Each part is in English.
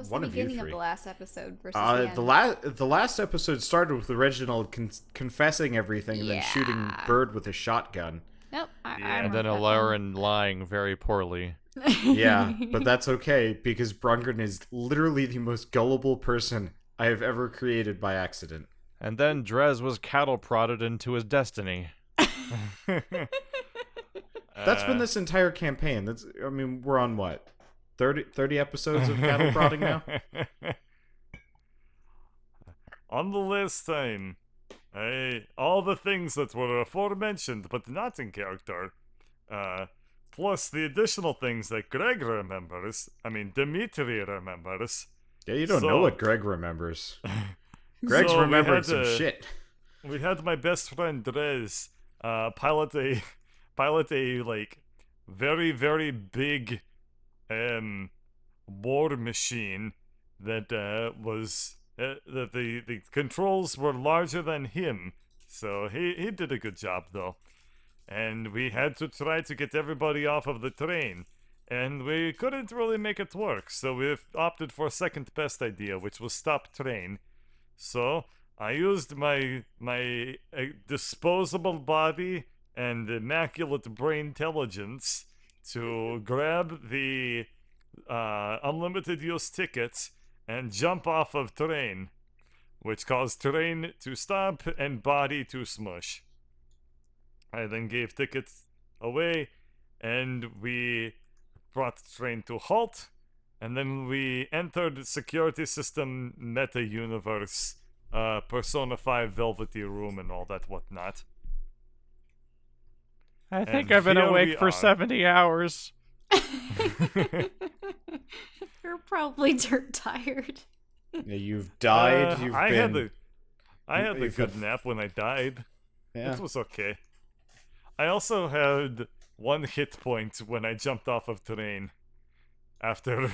was the beginning of the last episode versus the end? The last episode started with Reginald confessing everything and then shooting Bird with a shotgun. Nope. And then Lauren lying very poorly. Yeah, but that's okay because Brungren is literally the most gullible person I have ever created by accident. And then Drez was cattle prodded into his destiny. That's been this entire campaign. We're on what? 30 episodes of cattle prodding now? On the last time, all the things that were aforementioned but not in character, plus the additional things that Greg remembers, Dimitri remembers. Yeah, you don't know what Greg remembers. Greg's remembering some shit. We had my best friend Drez pilot a very, very big war machine that was that the controls were larger than him. So he did a good job though. And we had to try to get everybody off of the train. And we couldn't really make it work, so we opted for second best idea, which was stop train. So I used my disposable body and immaculate brain intelligence to grab the unlimited use tickets and jump off of train, which caused train to stop and body to smush. I then gave tickets away, and we brought the train to halt, and then we entered security system meta universe, Persona 5 Velvety Room and all that whatnot. I think I've been awake for 70 hours. You're probably dirt tired. Yeah, you've died. I had the good nap when I died. Yeah. It was okay. I also had 1 hit point when I jumped off of train after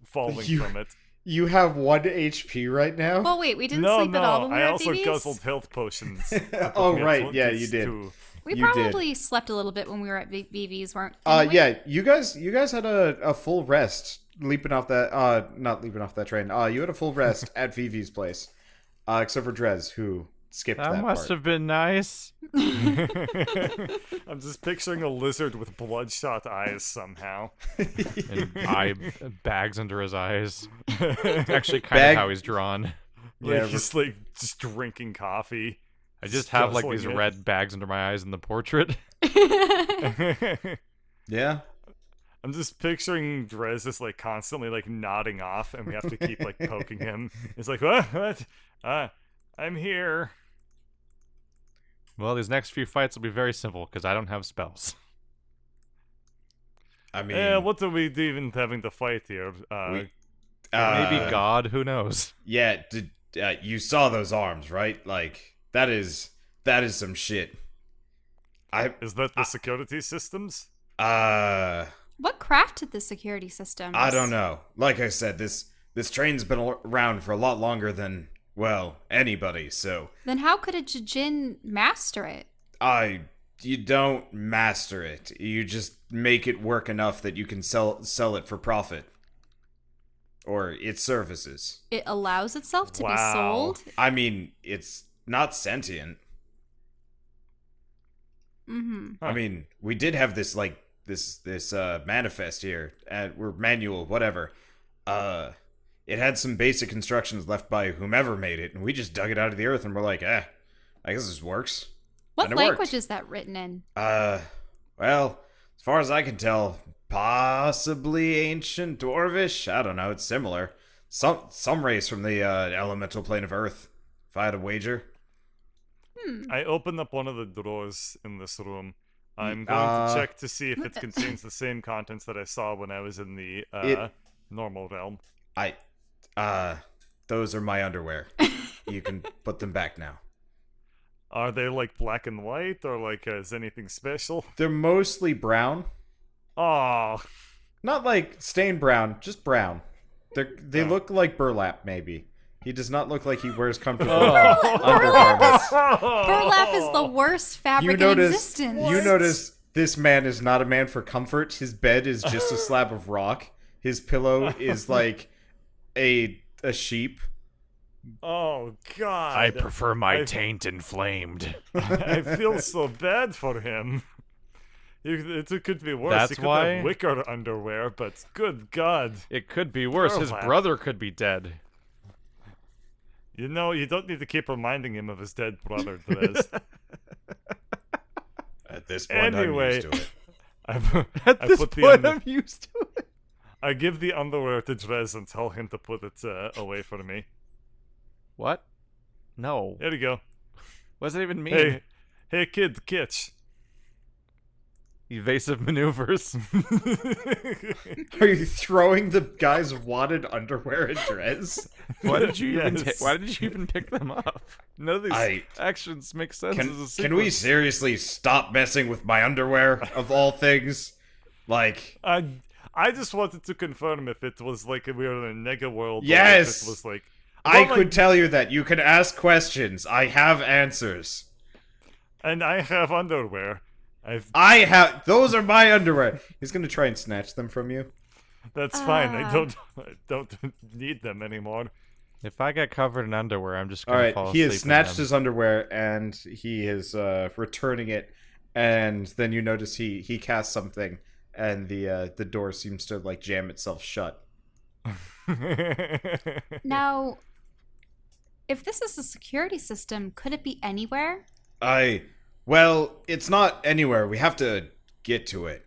falling from it. You have 1 HP right now? Well, wait, we didn't sleep at all when we were I at also VVs? guzzled health potions. Oh, right. Yeah, you did. We probably slept a little bit when we were at VVs, weren't we? Yeah, you guys had a full rest leaping off that not leaping off that train. You had a full rest at VV's place. Except for Drez, who skipped that part. That must have been nice. I'm just picturing a lizard with bloodshot eyes somehow. And bags under his eyes. It's actually kind of how he's drawn. Yeah, he's just drinking coffee. I just have these red bags under my eyes in the portrait. Yeah. I'm just picturing Drez just constantly nodding off, and we have to keep poking him. He's like, what? I'm here. Well, these next few fights will be very simple because I don't have spells. What are we even having to fight here? Maybe God, who knows? Yeah, you saw those arms, right? That is some shit. Is that the security systems? What crafted the security systems? I don't know. Like I said, this train's been around for a lot longer than, well, anybody, so... Then how could a Jin master it? You don't master it. You just make it work enough that you can sell it for profit. Or its services. It allows itself to be sold? It's not sentient. Mm-hmm. We did have this manifest here, or manual, whatever. It had some basic instructions left by whomever made it, and we just dug it out of the earth, and we're like, I guess this works. What language is that written in? Well, as far as I can tell, possibly ancient Dwarvish. I don't know. It's similar. Some race from the elemental plane of Earth. If I had a wager. I opened up one of the drawers in this room. I'm going to check to see if it contains the same contents that I saw when I was in the normal realm. Those are my underwear. You can put them back now. Are they black and white, or is anything special? They're mostly brown. Oh, not stained brown, just brown. They look like burlap, maybe. He does not look like he wears comfortable undergarments. Burlap is the worst fabric in existence. You notice this man is not a man for comfort. His bed is just a slab of rock. His pillow is a sheep. Oh God! I prefer my I- taint inflamed. I feel so bad for him. It could be worse. That's he could why- have wicker underwear, but good God. It could be worse. His Burlap. brother could be dead. You know, you don't need to keep reminding him of his dead brother, Therese. At this point, I'm Anyway. used to it. At I this put the point, under- I'm used to it. I give the underwear to Drez and tell him to put it away for me. What? No. Here you go. What does it even mean? Hey, kid, kitch. Evasive maneuvers. Are you throwing the guy's wadded underwear at Drez? Why did you even? Yes. Why did you even pick them up? None of these actions make sense as a sequence. Can we seriously stop messing with my underwear, of all things? Like, I just wanted to confirm if it was like we were in a nega world. Yes! Or if it was like I Well, could like- tell you that. You can ask questions. I have answers. and I have underwear. Those are my underwear. He's gonna try and snatch them from you. That's fine. I don't need them anymore. If I get covered in underwear, I'm just All gonna right, fall he asleep has in snatched them. his underwear and he is returning it. And then you notice he casts something, and the door seems to like jam itself shut. Now, if this is a security system, could it be anywhere? Well, it's not anywhere. We have to get to it.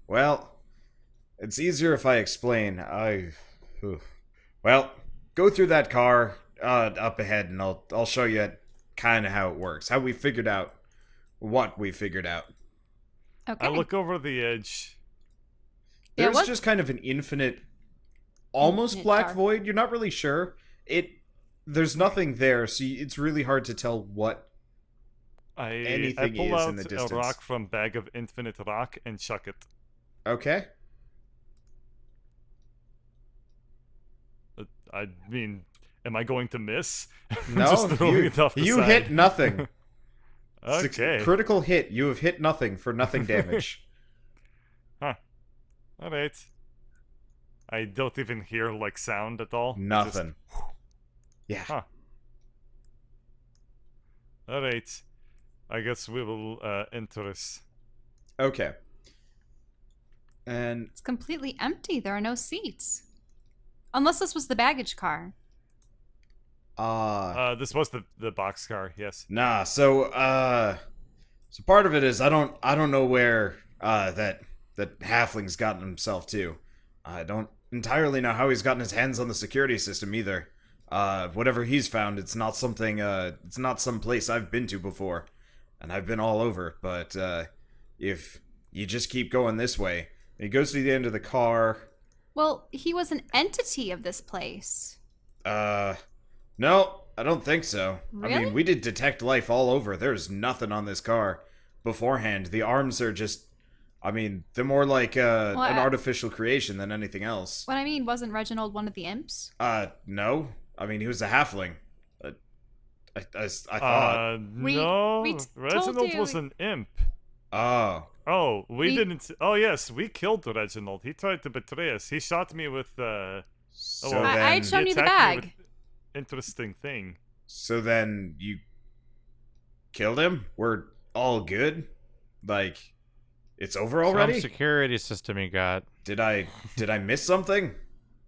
Well, it's easier if I explain. Well, go through that car up ahead, and I'll show you kind of how it works. How we figured out what we figured out. Okay. I look over the edge. Yeah, There's what- just kind of an infinite, almost Infinite black dark. void. You're not really sure. There's nothing there, so it's really hard to tell what. I Anything pull is out in the a distance. rock from bag of infinite rock and chuck it. Okay. I mean, am I going to miss? No, Just throwing it off the you side. hit nothing. Okay. Critical hit. You have hit nothing for nothing damage. All right. I don't even hear like sound at all. Just- Nothing. Yeah. Huh. All right. I guess we will enter this. Okay. And It's completely empty. There are no seats. Unless this was the baggage car. This was the box car. Yes. nah, so part of it is I don't know where that halfling's gotten himself to. I don't entirely know how he's gotten his hands on the security system either. Whatever he's found, it's not something it's not some place I've been to before. And I've been all over, but if you just keep going this way, he goes to the end of the car. Well, he was an entity of this place. No, I don't think so. I Really? mean, we did detect life all over. There's nothing on this car beforehand. The arms are just, I mean, they're more like an artificial creation than anything else. What I mean, wasn't Reginald one of the imps? No. I mean, he was a halfling. I thought. No. we told Reginald you- was an imp. Oh. Oh, we We- didn't. Oh, yes, we killed Reginald. He tried to betray us. He shot me with. So well, then, I had shown he you the attacked me bag. with interesting thing. so then you killed him? We're all good? Like, it's over already? Some security system he got. Did I miss something?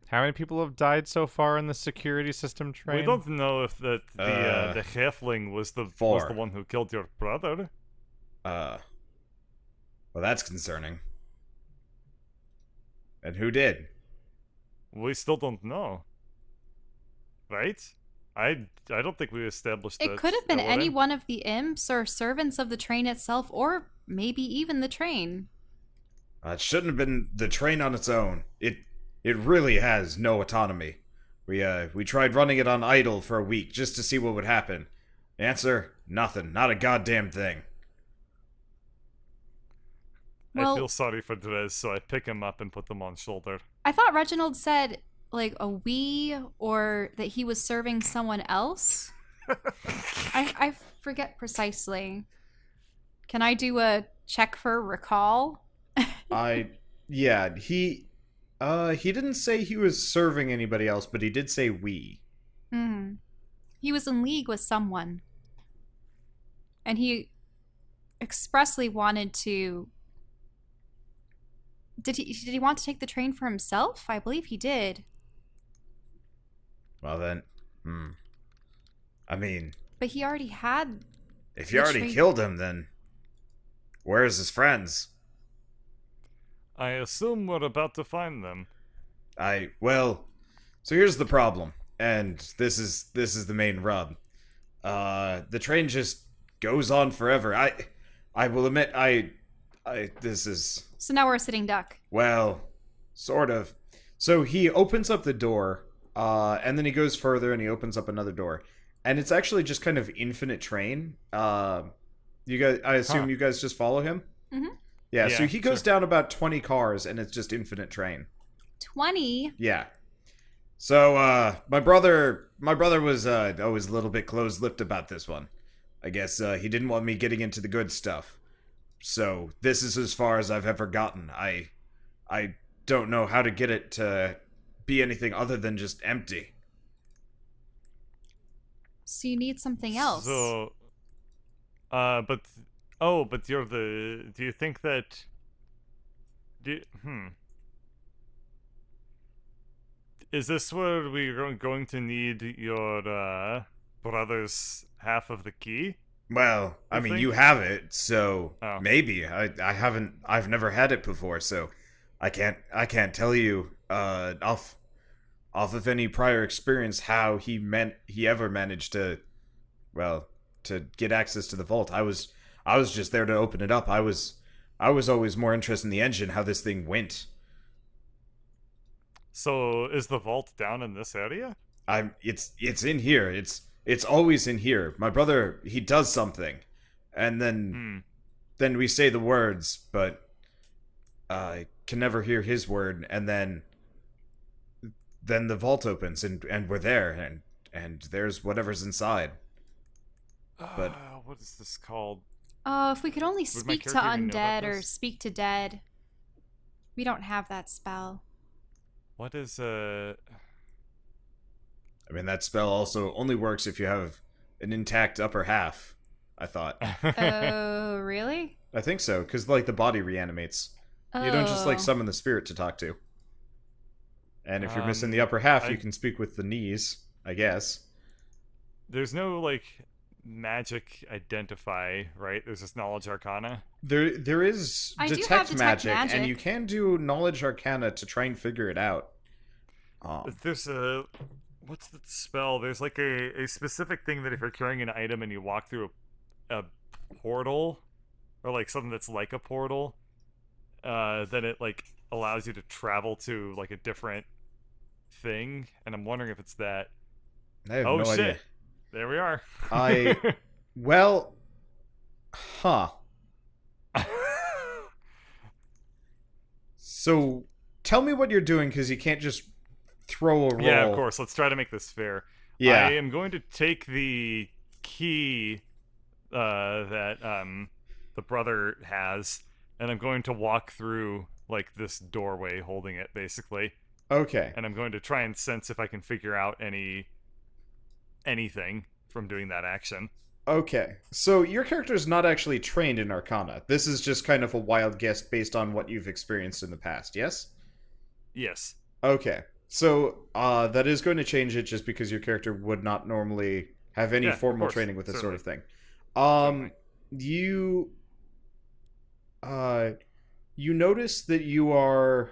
How many people have died so far in the security system train? We don't know if the halfling was the 4. one who killed your brother. Well, that's concerning. And who did? We still don't know. Right? I don't think we established that. It could have been already. any one of the imps or servants of the train itself, or maybe even the train. It shouldn't have been the train on its own. It really has no autonomy. We tried running it on idle for a week just to see what would happen. Answer: nothing. Not a goddamn thing. Well- I feel sorry for Drez, so I pick him up and put him on shoulder. I thought Reginald said, like, a we, or that he was serving someone else. I forget precisely. Can I do a check for recall? Yeah, he He didn't say he was serving anybody else, but he did say we. Hmm. He was in league with someone. And he expressly wanted to. Did he want to take the train for himself? I believe he did. Well then, I mean, But he already had. if you The already train- killed him, then where's his friends? I assume we're about to find them. Well, so here's the problem, and this is the main rub. The train just goes on forever. I will admit, this is, So now we're a sitting duck. well, sort of. So he opens up the door, and then he goes further and he opens up another door. And it's actually just kind of infinite train. You guys, I assume Huh. you guys just follow him? Mhm. Yeah, Yeah, so he goes sure. down about 20 cars and it's just infinite train. 20. Yeah. So, my brother was, always a little bit close-lipped about this one. I guess, he didn't want me getting into the good stuff. So, this is as far as I've ever gotten. I don't know how to get it to be anything other than just empty. So you need something else. So, but you're the. Do you think that? Is this where we're going to need your brother's half of the key? Well, I You mean, think? you have it, so Oh. maybe. I've never had it before, so I can't tell you, off of any prior experience how he ever managed to, well, to get access to the vault. I was just there to open it up. I was always more interested in the engine, how this thing went. So is the vault down in this area? It's in here. It's always in here. My brother, he does something, and then we say the words, but I can never hear his word, and then the vault opens and we're there, and there's whatever's inside. But- What is this called? Oh, if we could only Would my speak to character even know about undead or this? speak to dead. We don't have that spell. What is I mean, that spell also only works if you have an intact upper half, I thought. Oh, really? I think so, because, like, the body reanimates. You don't just, like, Oh. summon the spirit to talk to. And if you're missing the Um, upper half, I- you can speak with the knees, I guess. There's no like magic identify, right? There's just knowledge arcana. There is I do have detect detect magic, magic. and you can do knowledge arcana to try and figure it out. There's a what's the spell? There's like a specific thing that if you're carrying an item and you walk through a portal or like something that's like a portal, then it like allows you to travel to like a different thing. And I'm wondering if it's that. I have Oh no shit! idea. There we are. Well, huh. So, tell me what you're doing, because you can't just throw a roll. Yeah, of course. Let's try to make this fair. Yeah. I am going to take the key that the brother has, and I'm going to walk through like this doorway holding it, basically. Okay. And I'm going to try and sense if I can figure out anything from doing that action. Okay. So, your character is not actually trained in arcana. This is just kind of a wild guess based on what you've experienced in the past, yes? Yes. Okay. So, that is going to change it just because your character would not normally have any Yeah, of formal course, training with this sort of thing. Certainly. You you notice that you are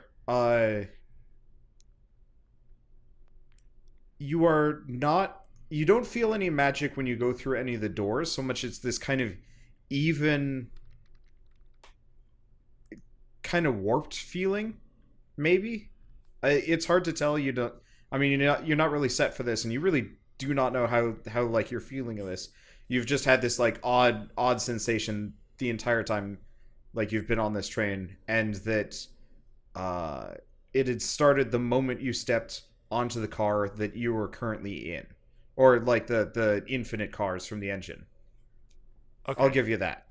not, you don't feel any magic when you go through any of the doors so much. It's this kind of even, kind of warped feeling, maybe. It's hard to tell. You don't, I mean, you're not really set for this, and you really do not know how like you're feeling of this. You've just had this like odd sensation the entire time, like you've been on this train, and that it had started the moment you stepped onto the car that you were currently in, or like the infinite cars from the engine. Okay. I'll give you that.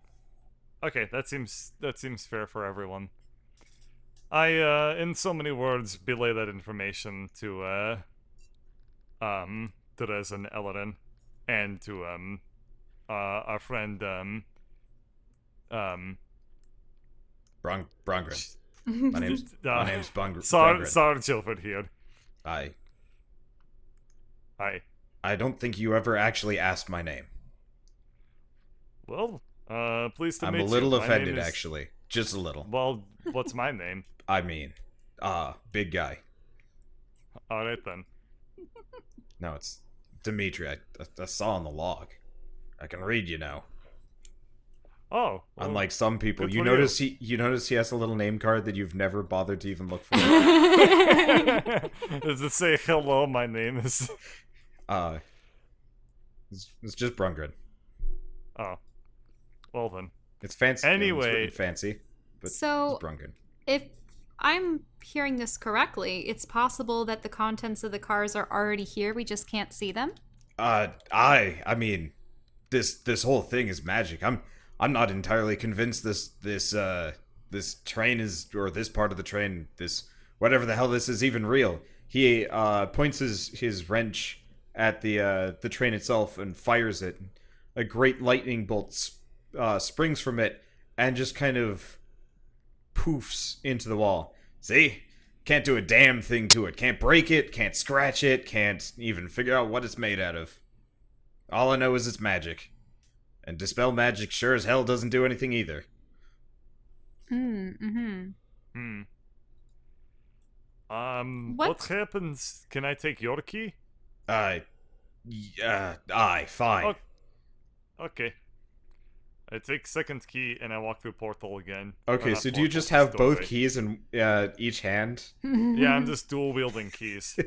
Okay, that seems fair for everyone. in so many words, relay that information to Therese and Elerin, and to our friend Brungren. My name's Brungren. Sarge over here. I Hi. don't think you ever actually asked my name. Well, pleased to I'm meet a you. little My name offended, is- actually. Just a little. Well, what's my name? I mean, big guy. All right then. No, it's Dimitri. I saw on the log. I can read, you know. Oh, well, Unlike some people, good you for notice he has a little name card that you've never bothered to even look for. does it say hello? My name is. It's just Brungren. Oh, well then. It's fancy. Anyway. It's written fancy, but So- it's Brungren. If I'm hearing this correctly, it's possible that the contents of the cars are already here. We just can't see them. I mean, this whole thing is magic. I'm not entirely convinced this train is, or this part of the train, this whatever the hell this is, even real. He points his wrench at the train itself and fires it. A great lightning bolt springs from it and just kind of poofs into the wall. See? Can't do a damn thing to it. Can't break it, can't scratch it, can't even figure out what it's made out of. All I know is it's magic. And Dispel Magic sure as hell doesn't do anything either. Mm-hmm. What happens? Can I take your key? Aye, fine. Oh. Okay. I take second key and I walk through portal again. Okay, Not so do you portal, just have both doorway. keys in each hand? Yeah, I'm just dual wielding keys.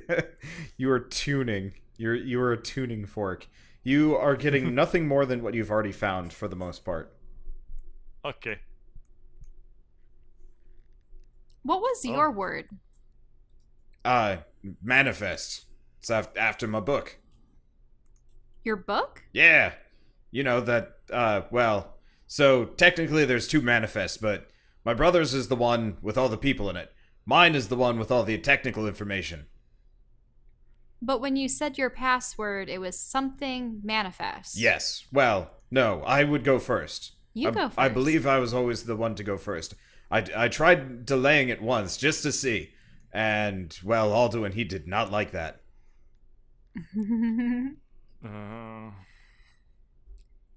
You are tuning. You are a tuning fork. You are getting nothing more than what you've already found for the most part. Okay. What was Oh. your word? Manifest. It's after my book. Your book? Yeah. You know that, well, so technically there's two manifests, but my brother's is the one with all the people in it. Mine is the one with all the technical information. But when you said your password, it was something manifest. Yes. Well, no, I would go first. You go I first. believe I was always the one to go first. I tried delaying it once just to see. And, well, Alduin, he did not like that. Uh,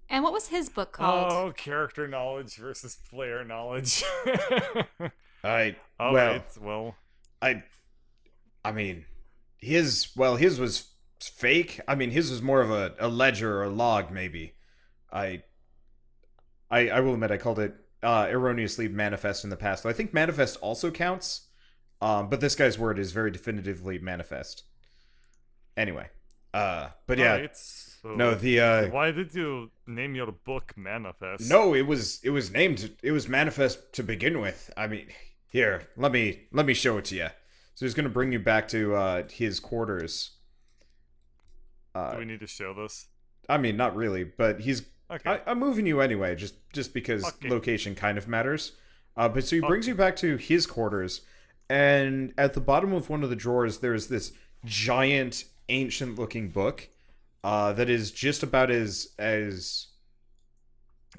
And what was his book called? oh, character knowledge versus player knowledge. I, All well, right, well, I mean, his was fake. I mean, his was more of a ledger or a log, maybe. I will admit I called it erroneously manifest in the past. I think manifest also counts, but this guy's word is very definitively manifest. Anyway, but yeah, alright, so no, the why did you name your book Manifest? no, it was manifest to begin with. I mean, here, let me show it to you. So he's gonna bring you back to his quarters. Do we need to show this? I mean, not really, but he's. Okay. I'm moving you anyway, just because Okay. location kind of matters. But so he brings you back to his quarters, and at the bottom of one of the drawers, there's this giant, ancient-looking book that is just about as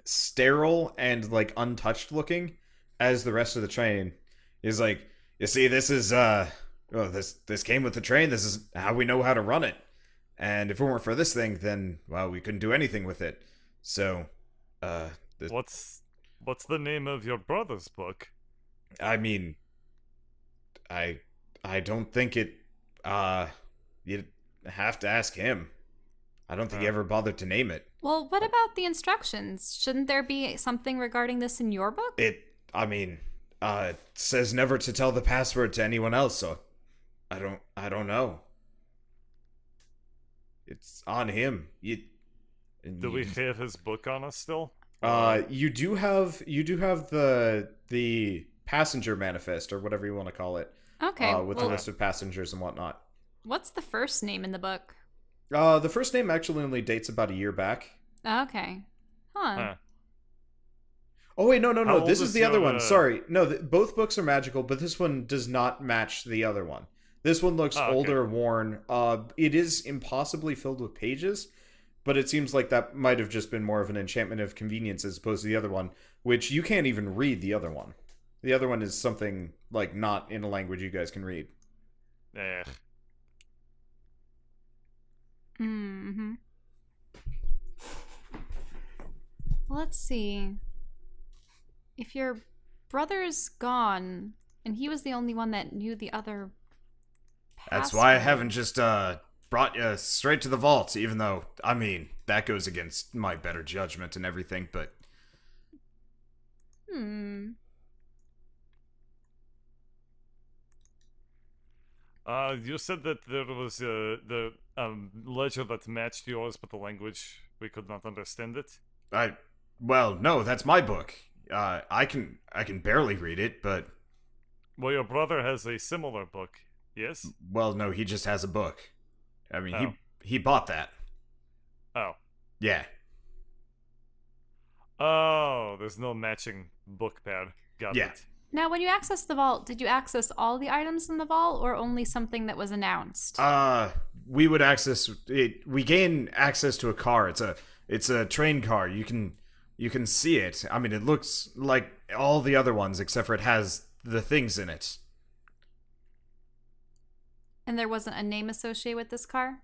sterile and like untouched looking as the rest of the train. He's like, you see, this is this came with the train. This is how we know how to run it. And if it weren't for this thing, then well, we couldn't do anything with it. So, What's the name of your brother's book? I mean, I don't think it. You'd have to ask him. I don't think he ever bothered to name it. Well, what about the instructions? Shouldn't there be something regarding this in your book? It says never to tell the password to anyone else. So, I don't know. It's on him. Do we have his book on us still? You do have the passenger manifest or whatever you want to call it. Okay. With well, a list of passengers and whatnot. what's the first name in the book? The first name actually only dates about a year back. Okay. Huh. Huh. Oh wait, no, no, How no. old This is is the other your, one. Sorry, no. Both books are magical, but this one does not match the other one. This one looks okay. older, worn. It is impossibly filled with pages, but it seems like that might have just been more of an enchantment of convenience as opposed to the other one, which you can't even read the other one. The other one is something like not in a language you guys can read. Eh. Mm-hmm. Well, let's see. If your brother's gone, and he was the only one that knew the other That's why I password. haven't just brought you straight to the vault, even though, I mean, that goes against my better judgment and everything, but... You said that there was the ledger that matched yours, but the language we could not understand it. Well, no, that's my book. I can barely read it, but... Well, your brother has a similar book. Yes. Well, no, he just has a book. I mean, Oh. he bought that. Oh. Yeah. Oh, there's no matching book pad. Got Yeah. it. Now, when you access the vault, did you access all the items in the vault, or only something that was announced? We would access it. We gain access to a car. It's a train car. You can see it. I mean, it looks like all the other ones, except for it has the things in it. And there wasn't a name associated with this car?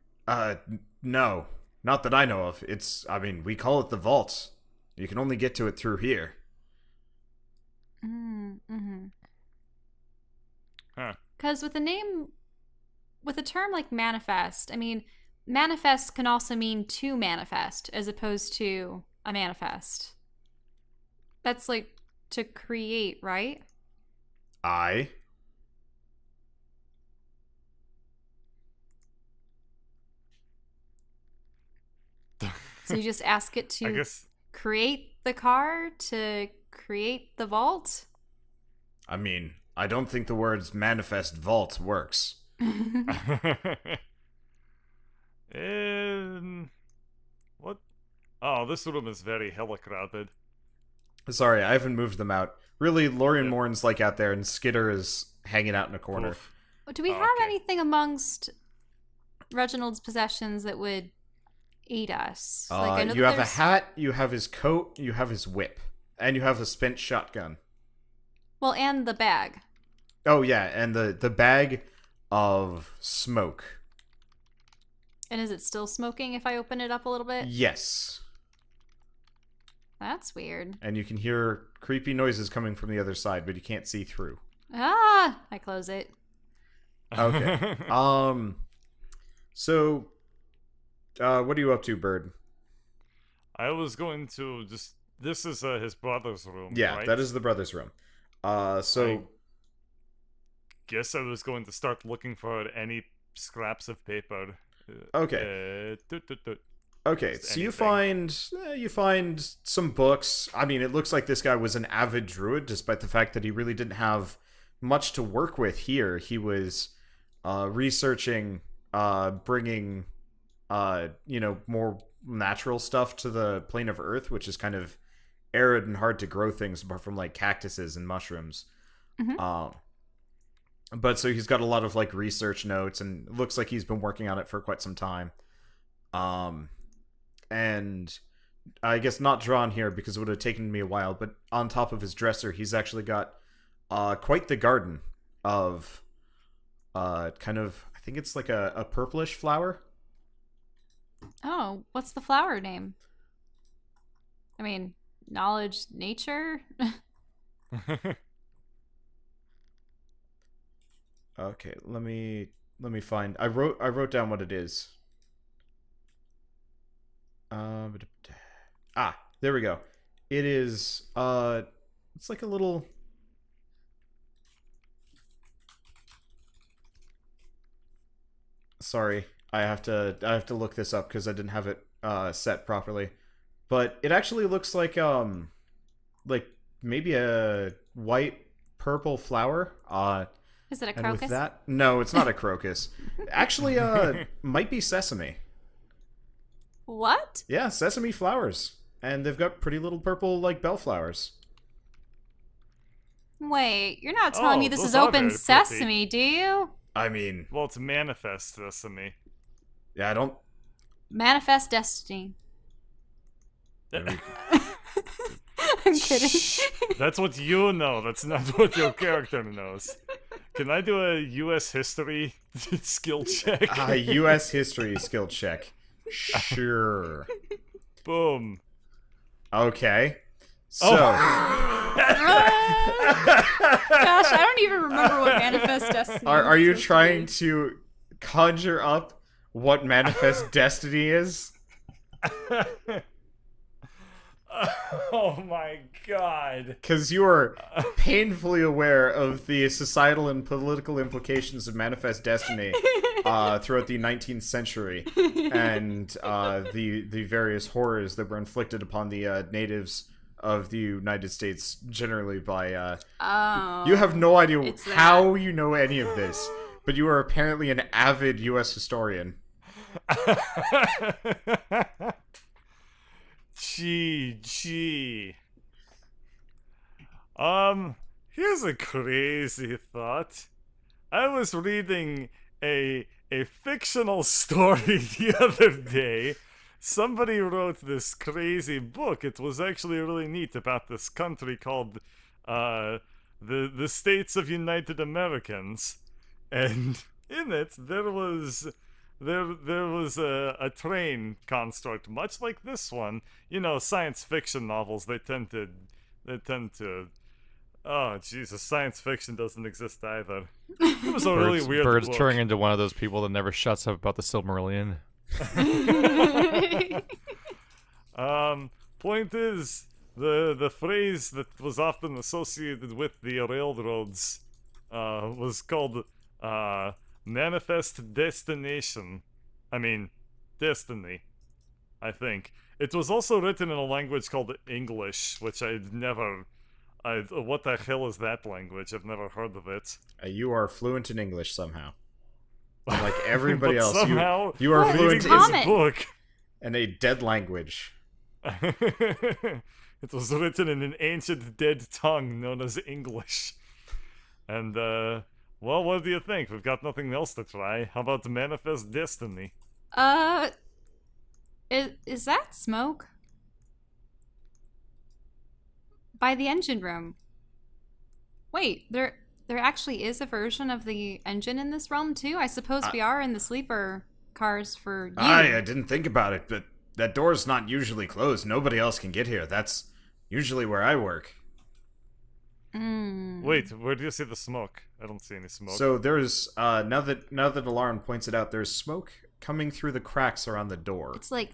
No, not that I know of. I mean, we call it the vault. You can only get to it through here. Mm-hmm. Huh. Because with a term like manifest, I mean, manifest can also mean to manifest as opposed to a manifest. That's like to create, right? I. So you just ask it I to guess. create the car, to create the vault? I mean, I don't think the words manifest vault works. What? Oh, this room is very hella crowded. Sorry, I haven't moved them out. Really, Lorian Yep. Morn's like out there, and Skitter is hanging out in a corner. Oof. Do we Oh, have okay. anything amongst Reginald's possessions that would aid us? I know You that have a there's- hat, you have his coat, you have his whip, and you have a spent shotgun. Well, and the bag. Oh yeah, and the bag of smoke. And is it still smoking if I open it up a little bit? Yes, That's weird. and you can hear creepy noises coming from the other side, but you can't see through. Ah! I close it. Okay. So, what are you up to, Bird? I was going to just. This is his brother's room. Yeah, right? that is the brother's room. So Guess I was going to start looking for any scraps of paper. Okay. Okay, Just so you anything. find some books. I mean, it looks like this guy was an avid druid, despite the fact that he really didn't have much to work with here. He was researching, bringing, more natural stuff to the plane of Earth, which is kind of arid and hard to grow things apart from like cactuses and mushrooms. Mhm. But so he's got a lot of like research notes, and it looks like he's been working on it for quite some time. And I guess not drawn here because it would have taken me a while, but on top of his dresser, he's actually got quite the garden of kind of, I think it's like a purplish flower. Oh, what's the flower name? I mean, knowledge, nature? Okay, let me find. I wrote down what it is. There we go. It is it's like a little. Sorry, I have to look this up because I didn't have it set properly. But it actually looks like maybe a white purple flower. Is it a And crocus? with that, no, it's not a crocus. Actually, might be sesame. What? Yeah, sesame flowers, and they've got pretty little purple like bellflowers. Wait, you're not telling me this those is are open very pretty. sesame, do you? I mean, Well, it's manifest sesame. yeah, I don't. Manifest destiny. I'm kidding. That's what you know. That's not what your character knows. Can I do a U.S. history skill check? U.S. history skill check. Sure. Boom. Okay. So. Gosh, I don't even remember what manifest destiny Are is you supposed to trying be. to conjure up what manifest destiny is? Oh my god. Because you are painfully aware of the societal and political implications of manifest destiny throughout the 19th century and the various horrors that were inflicted upon the natives of the United States generally by... Oh. You have no idea it's how you know any of this, but you are apparently an avid U.S. historian. Gee. Here's a crazy thought. I was reading a fictional story the other day. Somebody wrote this crazy book. It was actually really neat about this country called the States of United Americans, and in it there was a train construct much like this one. You know, science fiction novels, they tend to oh Jesus, science fiction doesn't exist either. It was a really weird Bird's book. turning into one of those people that never shuts up about the Silmarillion. Point is, the phrase that was often associated with the railroads was called manifest destination. I mean, destiny, I think. It was also written in a language called English, which what the hell is that language? I've never heard of it. You are fluent in English somehow. Like everybody But else, somehow, you are Well, fluent it's in, common. book. in a dead language. It was written in an ancient dead tongue known as English. And, well, what do you think? We've got nothing else to try. How about the Manifest Destiny? Is that smoke? By the engine room. Wait, there actually is a version of the engine in this realm too? I suppose we are in the sleeper cars for you. I didn't think about it, but that door's not usually closed. Nobody else can get here. That's usually where I work. Wait, where do you see the smoke? I don't see any smoke. So there's now that Alarm points it out, there's smoke coming through the cracks around the door. It's like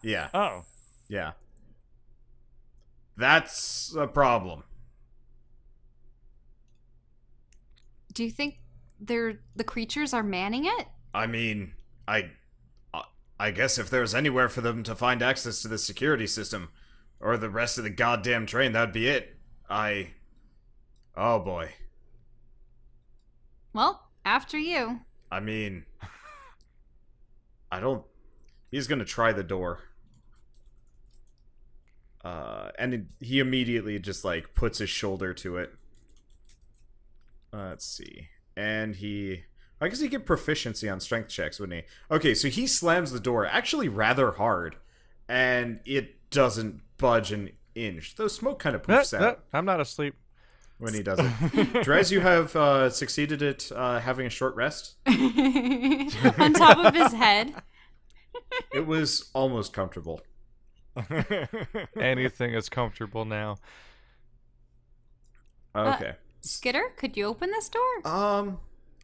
Yeah, Oh. yeah. That's a problem. do you think the creatures are manning it? I mean, I guess if there's anywhere for them to find access to the security system or the rest of the goddamn train, that'd be it. Oh boy. Well, after you. I mean, he's gonna try the door. He immediately just, like, puts his shoulder to it. Let's see. And I guess he'd get proficiency on strength checks, wouldn't he? Okay, so he slams the door actually rather hard, and it doesn't budge an inch. Though smoke kind of poofs out I'm not asleep. when he does it. Drez, you have succeeded at having a short rest. On top of his head. It was almost comfortable. Anything is comfortable now. Okay. Skitter, could you open this door?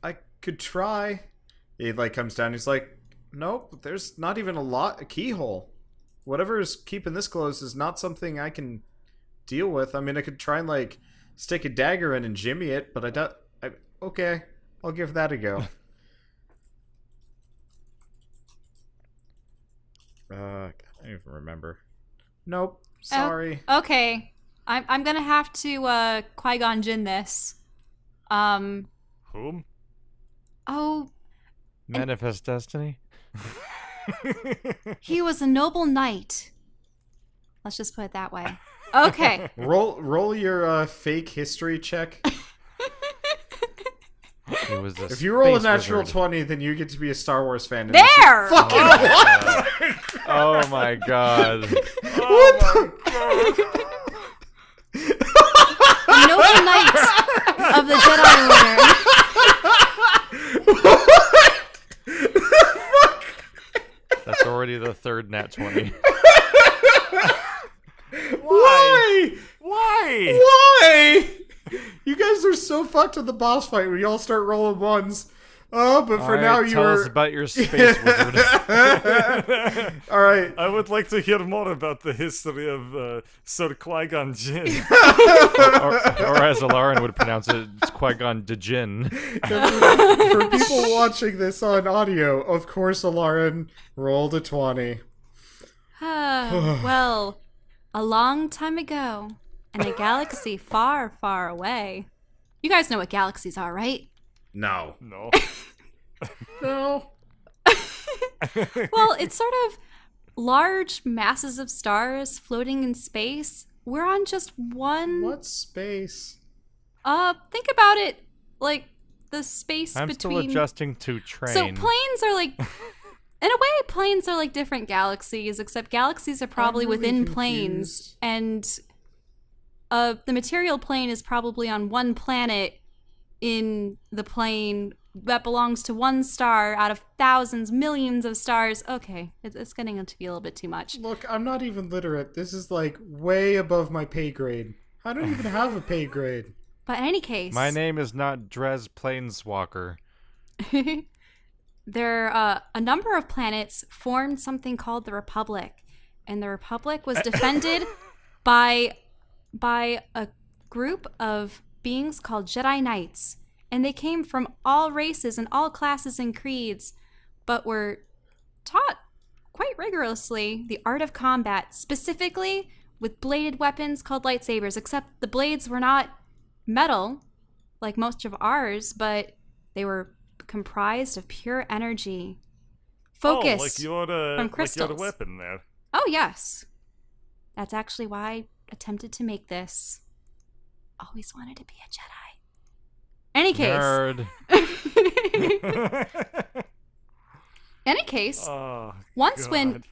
I could try. He, like, comes down, he's like, nope, there's not even a keyhole. Whatever is keeping this closed is not something I can deal with. I mean, I could try and, like, stick a dagger in and jimmy it, but okay, I'll give that a go. I don't even remember. Nope, sorry. Okay. I'm gonna have to Qui-Gon Jinn this. Whom? Oh, Manifest destiny. he was a noble knight. Let's just put it that way. Okay. Roll your fake history check. It was a If you roll a space natural wizard. 20, then you get to be a Star Wars fan. and There! Fucking what? Oh my god. The Noble Knights of the Jedi Order. That's already the third nat 20. Why? Why? Why? You guys are so fucked with the boss fight where you all start rolling ones. Oh, but for now you tell were... us about your space wizard. All right. I would like to hear more about the history of Sir Qui-Gon Jinn. or as Alarin would pronounce it, it's Qui-Gon Jinn. For people watching this on audio, of course, Alarin rolled a 20. Well, a long time ago, in a galaxy far, far away. You guys know what galaxies are, right? No. No. No. Well, it's sort of large masses of stars floating in space. We're on just one. What space? Think about it like the space I'm between. still adjusting to train. So planes are like, in a way, planes are like different galaxies, except galaxies are probably really within confused. planes, and the material plane is probably on one planet in the plane that belongs to one star out of thousands, millions of stars. Okay, it's getting to be a little bit too much. Look, I'm not even literate. This is like way above my pay grade. I don't even have a pay grade. But in any case, My name is not Drez Planeswalker. there a number of planets formed something called the Republic, and the Republic was defended by a group of beings called Jedi Knights, and they came from all races and all classes and creeds, but were taught quite rigorously the art of combat, specifically with bladed weapons called lightsabers, except the blades were not metal like most of ours, but they were comprised of pure energy. Focus Oh, like from your crystals. weapon there. Oh, yes. That's actually why I attempted to make this. Always wanted to be a Jedi. Any case. Nerd. Any case, Oh, once when God.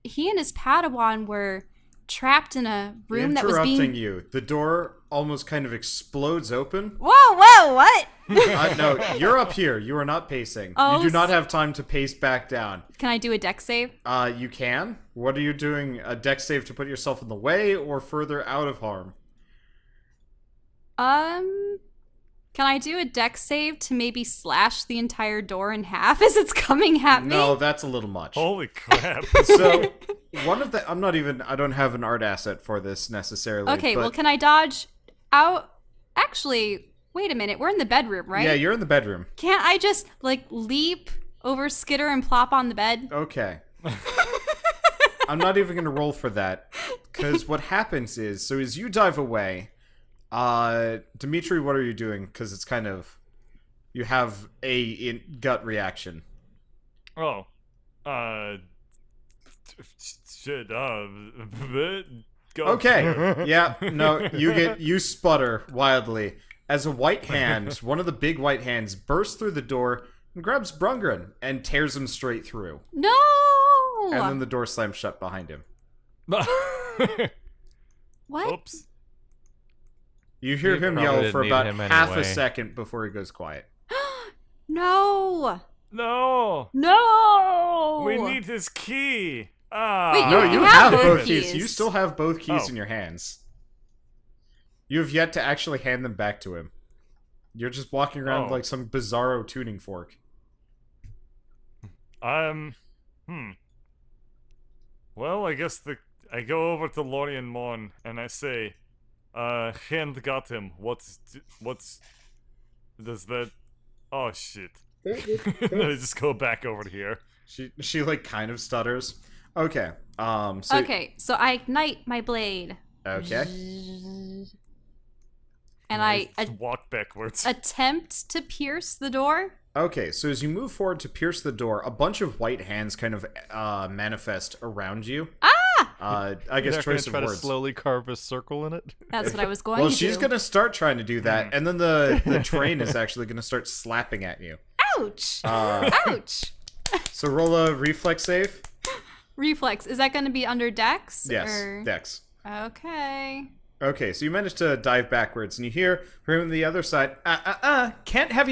he and his Padawan were trapped in a room that was Interrupting being... you. The door almost kind of explodes open. Whoa, what? No, you're up here. You are not pacing. Oh, You do not have time to pace back down. Can I do a deck save? You can. What are you doing? A deck save to put yourself in the way or further out of harm? Can I do a deck save to maybe slash the entire door in half as it's coming at me? No, that's a little much. Holy crap. So, one of the... I don't have an art asset for this necessarily. Okay, but, well, can I dodge out? Actually, wait a minute. We're in the bedroom, right? Yeah, you're in the bedroom. Can't I just, like, leap over Skitter and plop on the bed? Okay. I'm not even going to roll for that. Because what happens is, so as you dive away, Dimitri, what are you doing? Because it's kind of... You have a gut reaction. Oh. Shit, go. Okay. Yeah, no, you sputter wildly as a white hand, one of the big white hands, bursts through the door and grabs Brungren and tears him straight through. No! And then the door slams shut behind him. What? Oops. You hear You him probably yell didn't for need about him half a anyway. second before he goes quiet. No! No. No! We need his key. Ah. Wait, No, You you have have both both keys. keys. You still have both keys Oh. in your hands. You have yet to actually hand them back to him. You're just walking around Oh. like some bizarro tuning fork. Well, I guess I go over to Lorien Mon and I say, hand got him. What's does that? Oh shit! I just go back over here. She like kind of stutters. Okay. So Okay, so I ignite my blade. Okay. And I Just walk backwards. attempt to pierce the door. Okay, so as you move forward to pierce the door, a bunch of white hands kind of manifest around you. Ah! I guess You're not choice gonna of try words. to slowly carve a circle in it. That's what I was going Well, to she's do. gonna start trying to do that, and then the train is actually gonna start slapping at you. Ouch! Uh, Ouch! so roll a reflex save. Reflex. Is that going to be under Dex? Yes, Or... Dex. Okay. Okay, so you manage to dive backwards, and you hear from the other side, can't have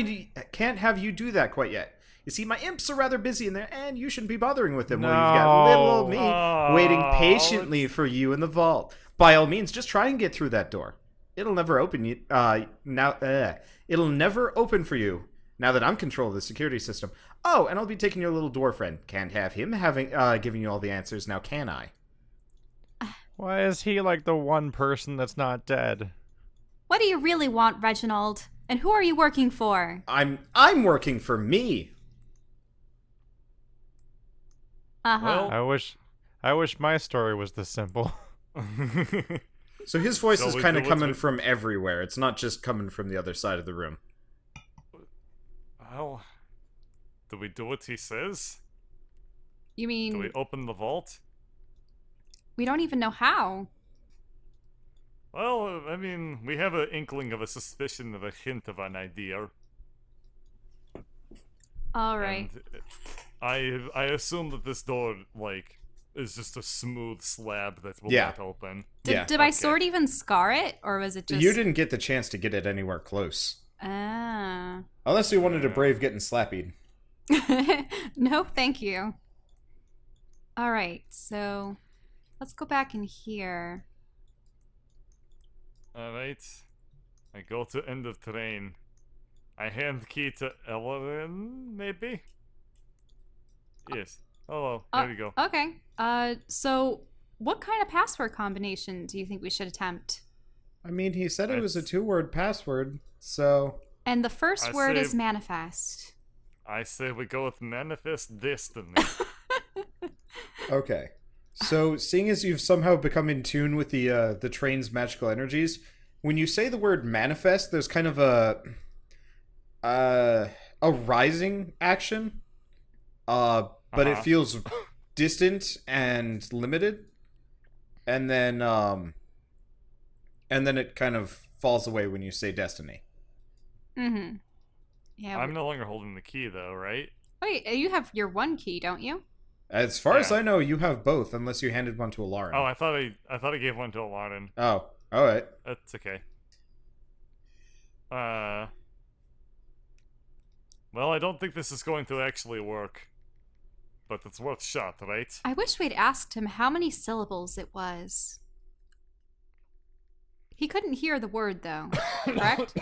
you do that quite yet. You see, my imps are rather busy in there, and you shouldn't be bothering with them while you've got little old me waiting patiently for you in the vault. By all means, just try and get through that door. It'll never open you. It'll never open for you now that I'm control of the security system. Oh, and I'll be taking your little dwarf friend. Can't have him giving you all the answers now, can I? Why is he like the one person that's not dead? What do you really want, Reginald? And who are you working for? I'm working for me. Uh-huh. Well- I wish my story was this simple. So his voice Shall is we kind of do what's coming with- from everywhere. It's not just coming from the other side of the room. Well, do we do what he says? You mean Do we open the vault? we don't even know how? Well, I mean, we have an inkling of a suspicion of a hint of an idea. All right. And I assume that this door, like, is just a smooth slab that will Yeah. not open. Did my sword even scar it, or was it just? You didn't get the chance to get it anywhere close. Ah. Unless you wanted to brave getting slappied. No, thank you. All right, so let's go back in here. Alright. I go to end of train. I hand key to Ellen, maybe? Yes. Oh, there you go. Okay. So what kind of password combination do you think we should attempt? I mean, he said it was a 2-word password, so... And the first I word say- is manifest. I say we go with manifest destiny. Okay. So, seeing as you've somehow become in tune with the train's magical energies, when you say the word manifest, there's kind of a rising action, but it Uh-huh. feels distant and limited, and then it kind of falls away when you say destiny. Mm-hmm. Yeah. I'm no longer holding the key, though, right? Wait, you have your one key, don't you? As far as Yeah. I know, you have both, unless you handed one to Alarin. Oh, I thought I gave one to Alarin. Oh, all right. That's okay. Well, I don't think this is going to actually work. But it's worth a shot, right? I wish we'd asked him how many syllables it was. He couldn't hear the word, though, correct?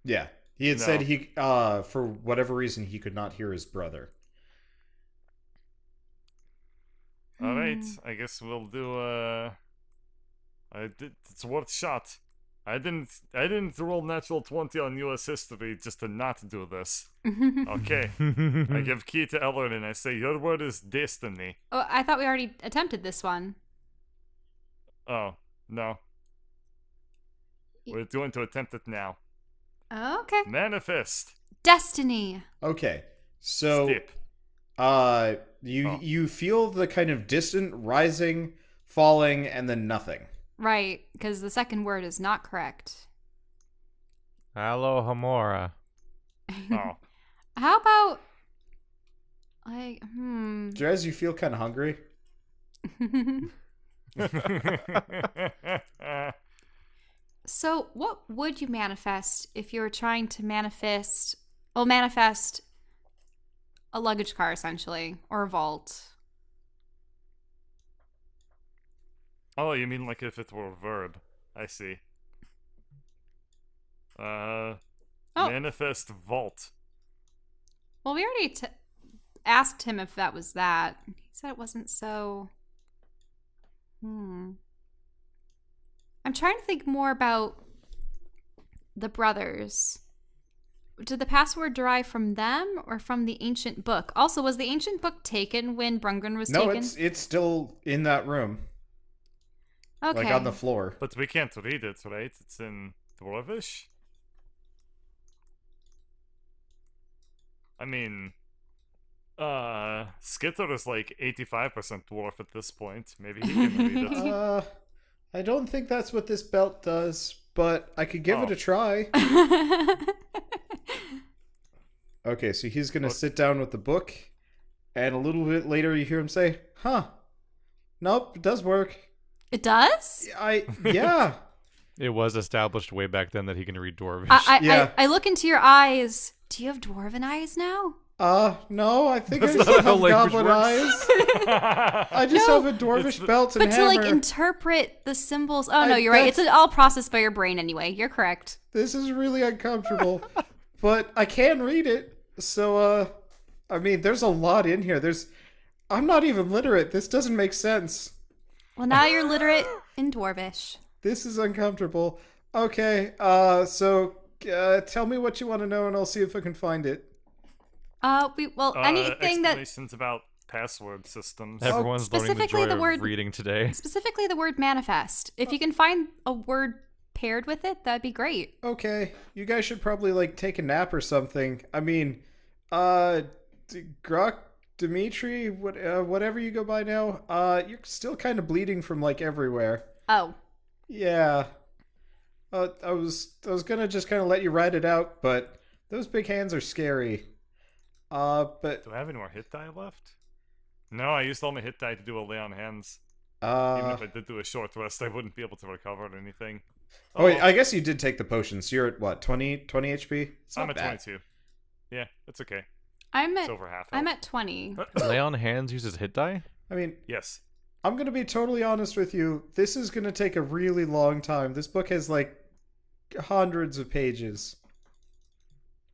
Yeah, he had No. said he, for whatever reason, he could not hear his brother. Alright, I guess we'll do, it's worth a shot. I didn't roll natural 20 on US history just to not do this. Okay. I give key to Ellard and I say, your word is destiny. Oh, I thought we already attempted this one. Oh, no. We're going to attempt it now. Okay. Manifest. Destiny. Okay, so Step. you feel the kind of distant rising, falling, and then nothing. Right, because the second word is not correct. Alohomora. Oh. How about Drez, you feel kind of hungry. So, what would you manifest if you were trying to manifest a luggage car, essentially, or a vault? Oh, you mean like if it were a verb? I see. Manifest vault. Well, we already asked him if that was that. He said it wasn't so... I'm trying to think more about the brothers. Did the password derive from them or from the ancient book? Also, was the ancient book taken when Brungren was No, taken? it's still in that room, Okay. like on the floor. But we can't read it, right? It's in Dwarvish? I mean, Skitter is like 85% dwarf at this point. Maybe he can read it. I don't think that's what this belt does, but I could give it Oh. a try. Okay, so he's gonna Okay. sit down with the book, and a little bit later you hear him say, "Huh? Nope, it does work." It does? Yeah. It was established way back then that he can read Dwarvish. Yeah. I look into your eyes. Do you have dwarven eyes now? No, I think I That's still not how have language goblin works. eyes. I just No, have a dwarvish it's the- belt and But to hammer. like interpret the symbols. Oh no, I- you're right. It's that's- all processed by your brain anyway. You're correct. This is really uncomfortable, but I can read it. So, I mean, there's a lot in here. I'm not even literate. This doesn't make sense. Well, now you're literate in dwarvish. This is uncomfortable. Okay, so tell me what you want to know, and I'll see if I can find it. Anything that Explanations about password systems. Everyone's learning the specifically joy the of word- reading today. specifically the word manifest. If you can find a word paired with it, that'd be great. Okay, you guys should probably like take a nap or something. I mean, Grok, Dimitri, whatever you go by now, you're still kind of bleeding from like everywhere. Oh, Yeah. I was gonna just kind of let you ride it out, but those big hands are scary. But Do I have any more hit die left? No, I used all my hit die to do a lay on hands. Even if I did do a short rest, I wouldn't be able to recover or anything. oh wait, I guess you did take the potion. So you're at what, 20 HP? It's I'm not at bad. 22. Yeah, it's okay. I'm It's at over half. I'm health. at 20. Lay on hands uses hit die? I mean, Yes. I'm gonna be totally honest with you. This is gonna take a really long time. This book has like hundreds of pages.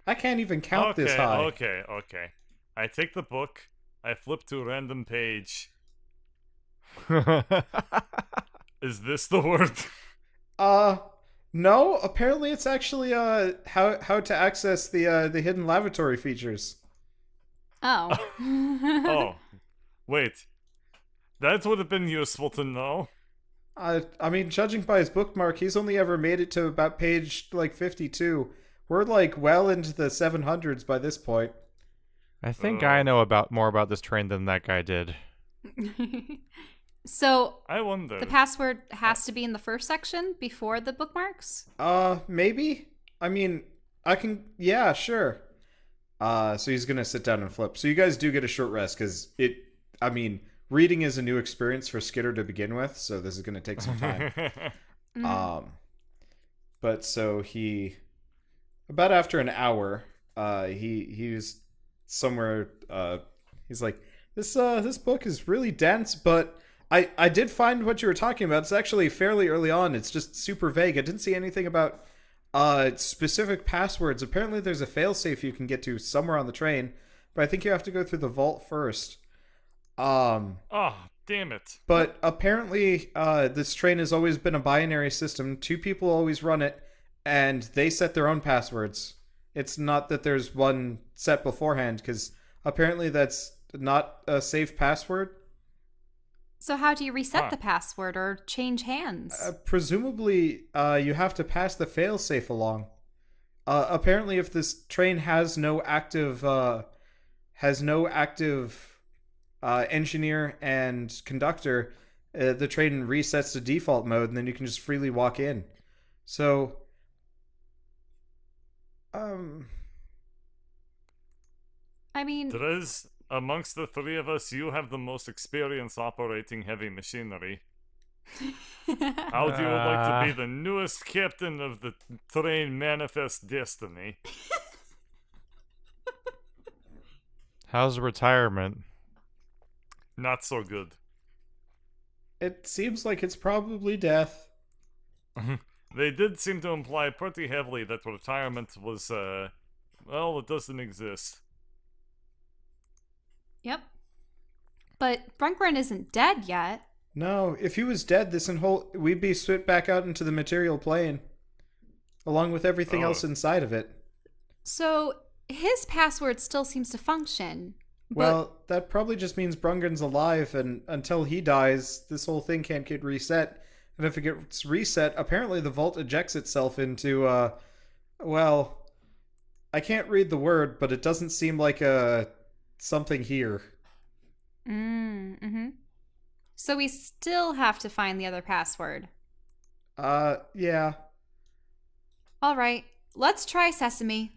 I can't even count Okay, this high. okay. I take the book, I flip to a random page. Is this the word? No. Apparently, it's actually how to access the hidden lavatory features. Oh. Oh, wait. That would have been useful to know. I mean, judging by his bookmark, he's only ever made it to about page like 52. We're like well into the 700s by this point. I think I know more about this train than that guy did. So I wonder. the password has to be in the first section before the bookmarks? Maybe. I mean, I can. Yeah, sure. So he's gonna sit down and flip. So you guys do get a short rest because it. I mean, reading is a new experience for Skitter to begin with, so this is gonna take some time. But so he, about after an hour, he was somewhere. He's like, this book is really dense, but I did find what you were talking about. It's actually fairly early on. It's just super vague. I didn't see anything about specific passwords. Apparently, there's a failsafe you can get to somewhere on the train, but I think you have to go through the vault first. Oh, damn it. But apparently, this train has always been a binary system. Two people always run it, and they set their own passwords. It's not that there's one set beforehand, because apparently that's not a safe password. So how do you reset Huh. the password or change hands? Presumably, you have to pass the failsafe along. Apparently, if this train has no active engineer and conductor, the train resets to default mode, and then you can just freely walk in. So, I mean, Drez, amongst the three of us, you have the most experience operating heavy machinery. How do you like to be the newest captain of the train Manifest Destiny? How's retirement? Not so good. it seems like it's probably death. They did seem to imply pretty heavily that retirement was, well, it doesn't exist. yep. But Brunkren isn't dead yet. No, if he was dead, we'd be spit back out into the material plane, along with everything Oh. else inside of it. So his password still seems to function. Well, that probably just means Brungen's alive, and until he dies, this whole thing can't get reset. And if it gets reset, apparently the vault ejects itself into, well, I can't read the word, but it doesn't seem like a something here. Mm-hmm. So we still have to find the other password. Yeah. All right, let's try sesame.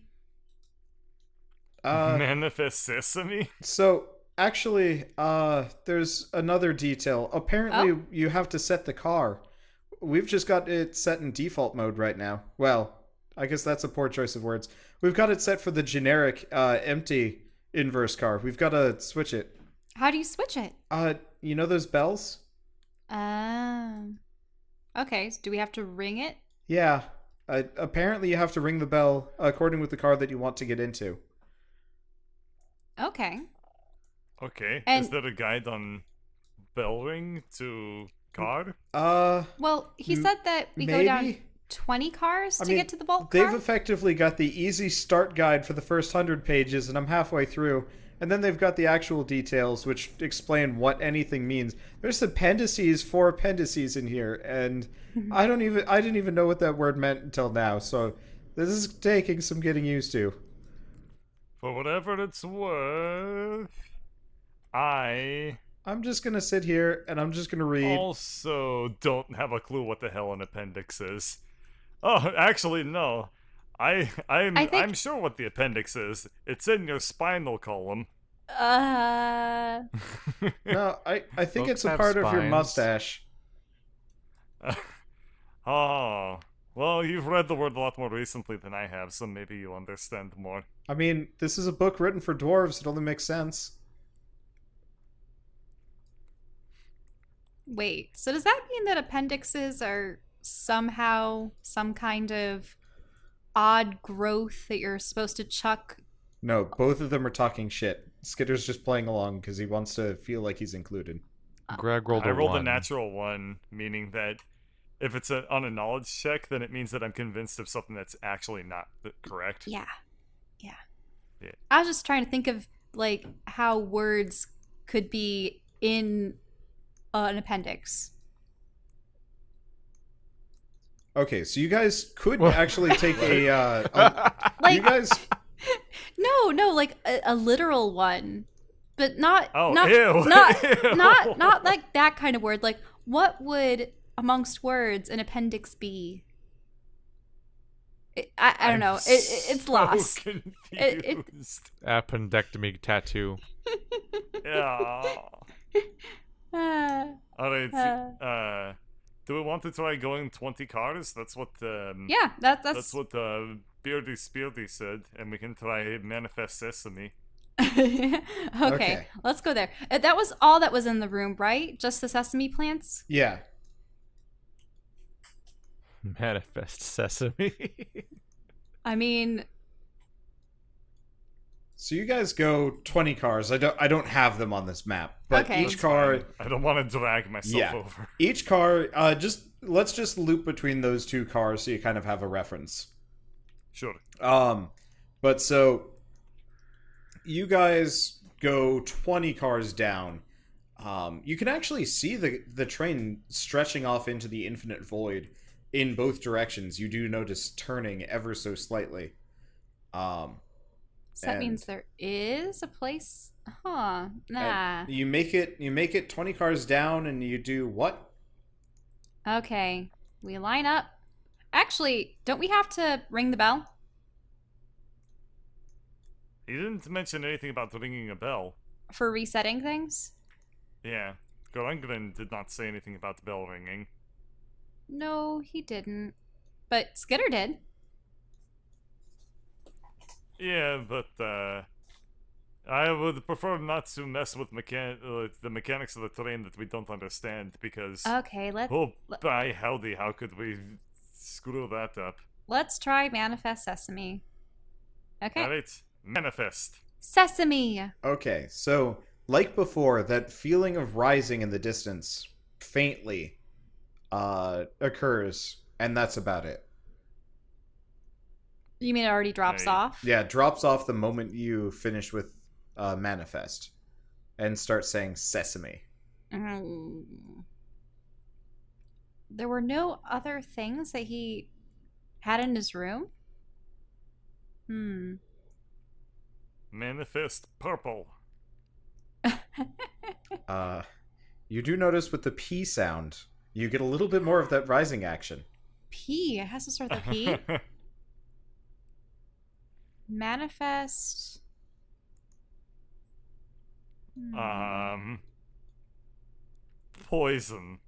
Manifest sesame? So actually, there's another detail. Apparently, Oh. you have to set the car. We've just got it set in default mode right now. Well, I guess that's a poor choice of words. We've got it set for the generic, empty inverse car. We've got to switch it. How do you switch it? You know those bells? Okay, so do we have to ring it? Yeah. Apparently, you have to ring the bell according with the car that you want to get into. Okay. Okay. And- Is there a guide on bell ring to car? Well, he said that we go down maybe? 20 cars I to mean, get to the bulk they've car? effectively got the easy start guide for the first 100 pages, and I'm halfway through. And then they've got the actual details, which explain what anything means. There's appendices for appendices in here, and I didn't even know what that word meant until now. So this is taking some getting used to. For whatever it's worth, I'm just gonna sit here and I'm just gonna read. also don't have a clue what the hell an appendix is. Oh, actually, no. I'm sure what the appendix is. It's in your spinal column. Uh, No, I think Folks it's a have part of your spines. mustache. Oh, well, you've read the word a lot more recently than I have, so maybe you understand more. I mean, this is a book written for dwarves. It only makes sense. wait, so does that mean that appendixes are somehow some kind of odd growth that you're supposed to chuck? No, both of them are talking shit. Skitter's just playing along because he wants to feel like he's included. Greg rolled a I rolled a one. natural one, meaning that if it's on a knowledge check, then it means that I'm convinced of something that's actually not correct. Yeah. Yeah. I was just trying to think of like how words could be in an appendix. Okay, so you guys could Well- actually take a Like you guys no, like a literal one, but not Oh, not ew. not Ew. not like that kind of word. Like what would amongst words an appendix be? I don't know. It's so lost. confused. Appendectomy tattoo. Yeah. Uh, All right. Do we want to try going 20 cars? That's what. yeah, That's what Beardy Speardy said, and we can try Manifest Sesame. okay, let's go there. That was all that was in the room, right? Just the sesame plants? yeah. Manifest sesame. I mean, So you guys go 20 cars. I don't have them on this map, but Okay. each That's car fine. I don't want to drag myself Yeah. over. each car let's just loop between those two cars so you kind of have a reference. Sure. But so you guys go 20 cars down. You can actually see the train stretching off into the infinite void in both directions. You do notice turning ever so slightly. so that And- means there is a place. Huh? Nah. And you make it 20 cars down and you do what? Okay, we line up. Actually, don't we have to ring the bell? He didn't mention anything about ringing a bell. For resetting things? Yeah. Gorengren did not say anything about the bell ringing. No, he didn't. But Skitter did. Yeah, but I would prefer not to mess with the mechanics of the train that we don't understand because Okay, oh by howdy, how could we screw that up? let's try Manifest Sesame. Okay. Alright, manifest. Sesame! Okay, so like before, that feeling of rising in the distance faintly occurs, and that's about it. You mean it already drops Hey. off? Yeah, it drops off the moment you finish with manifest and start saying sesame. Mm. There were no other things that he had in his room? Manifest purple. You do notice with the P sound, you get a little bit more of that rising action. P. It has to start with a P. Manifest. Poison.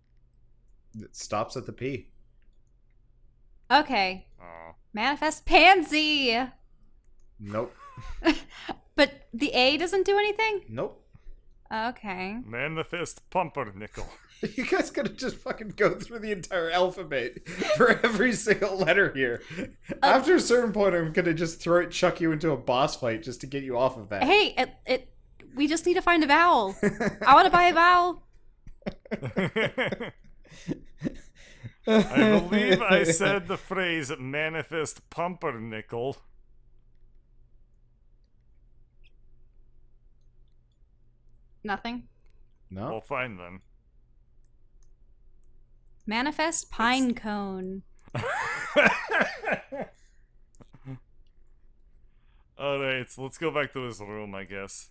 It stops at the P. Okay. Oh. Manifest pansy. Nope. But the A doesn't do anything? Nope. Okay. Manifest pumpernickel. You guys gotta just fucking go through the entire alphabet for every single letter here. After a certain point, I'm gonna just chuck you into a boss fight just to get you off of that. Hey, we just need to find a vowel. I want to buy a vowel. I believe I said the phrase manifest pumpernickel. Nothing. No. Well, fine then. Manifest pine cone. Alright, so let's go back to his room, I guess.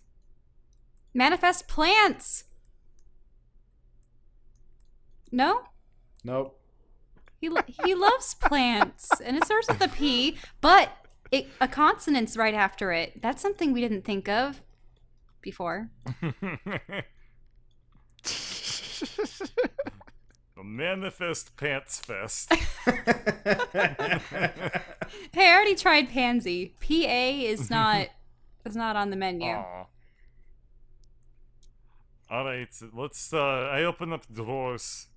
Manifest plants. No? Nope. He loves plants, and it starts with a P, but a consonant's right after it. That's something we didn't think of before. The Manifest Pants Fest. Hey, I already tried pansy. PA is not on the menu. Aw. Alright, let's I open up the drawers.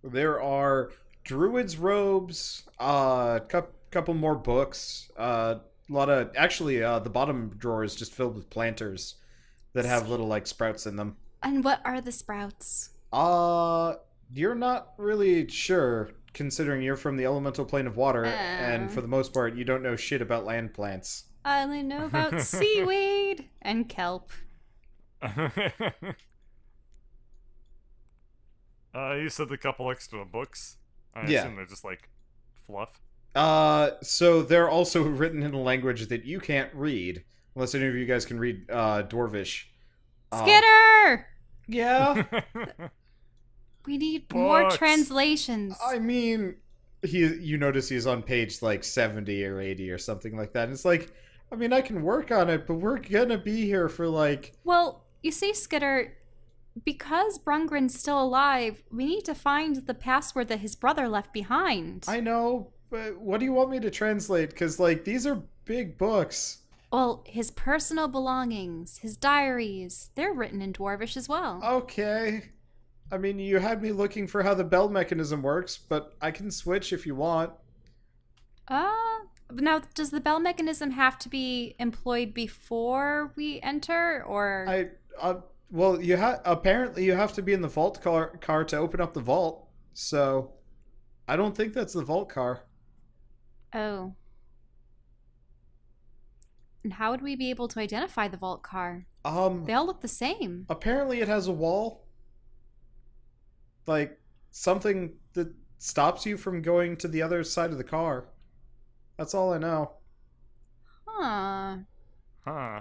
There are druid's robes, couple more books, a lot of the bottom drawer is just filled with planters that have little like sprouts in them. And what are the sprouts? You're not really sure, considering you're from the elemental plane of water, and for the most part, you don't know shit about land plants. I only know about seaweed and kelp. You said a couple extra books. I Yeah. assume they're just like fluff. So they're also written in a language that you can't read, unless any of you guys can read Dwarvish. Skitter! Yeah. We need more Books. translations. I mean, you notice he's on page like 70 or 80 or something like that. And it's like, I mean, I can work on it, but we're gonna be here for like... Well, you see, Skitter, because Brungren's still alive, we need to find the password that his brother left behind. I know, but what do you want me to translate? Because, like, these are big books. Well, his personal belongings, his diaries, they're written in Dwarvish as well. Okay. I mean, you had me looking for how the bell mechanism works, but I can switch if you want. Now, does the bell mechanism have to be employed before we enter, or? Well, apparently you have to be in the vault car to open up the vault. So, I don't think that's the vault car. Oh. And how would we be able to identify the vault car? They all look the same. Apparently it has a wall. Like, something that stops you from going to the other side of the car. That's all I know. Huh. Huh.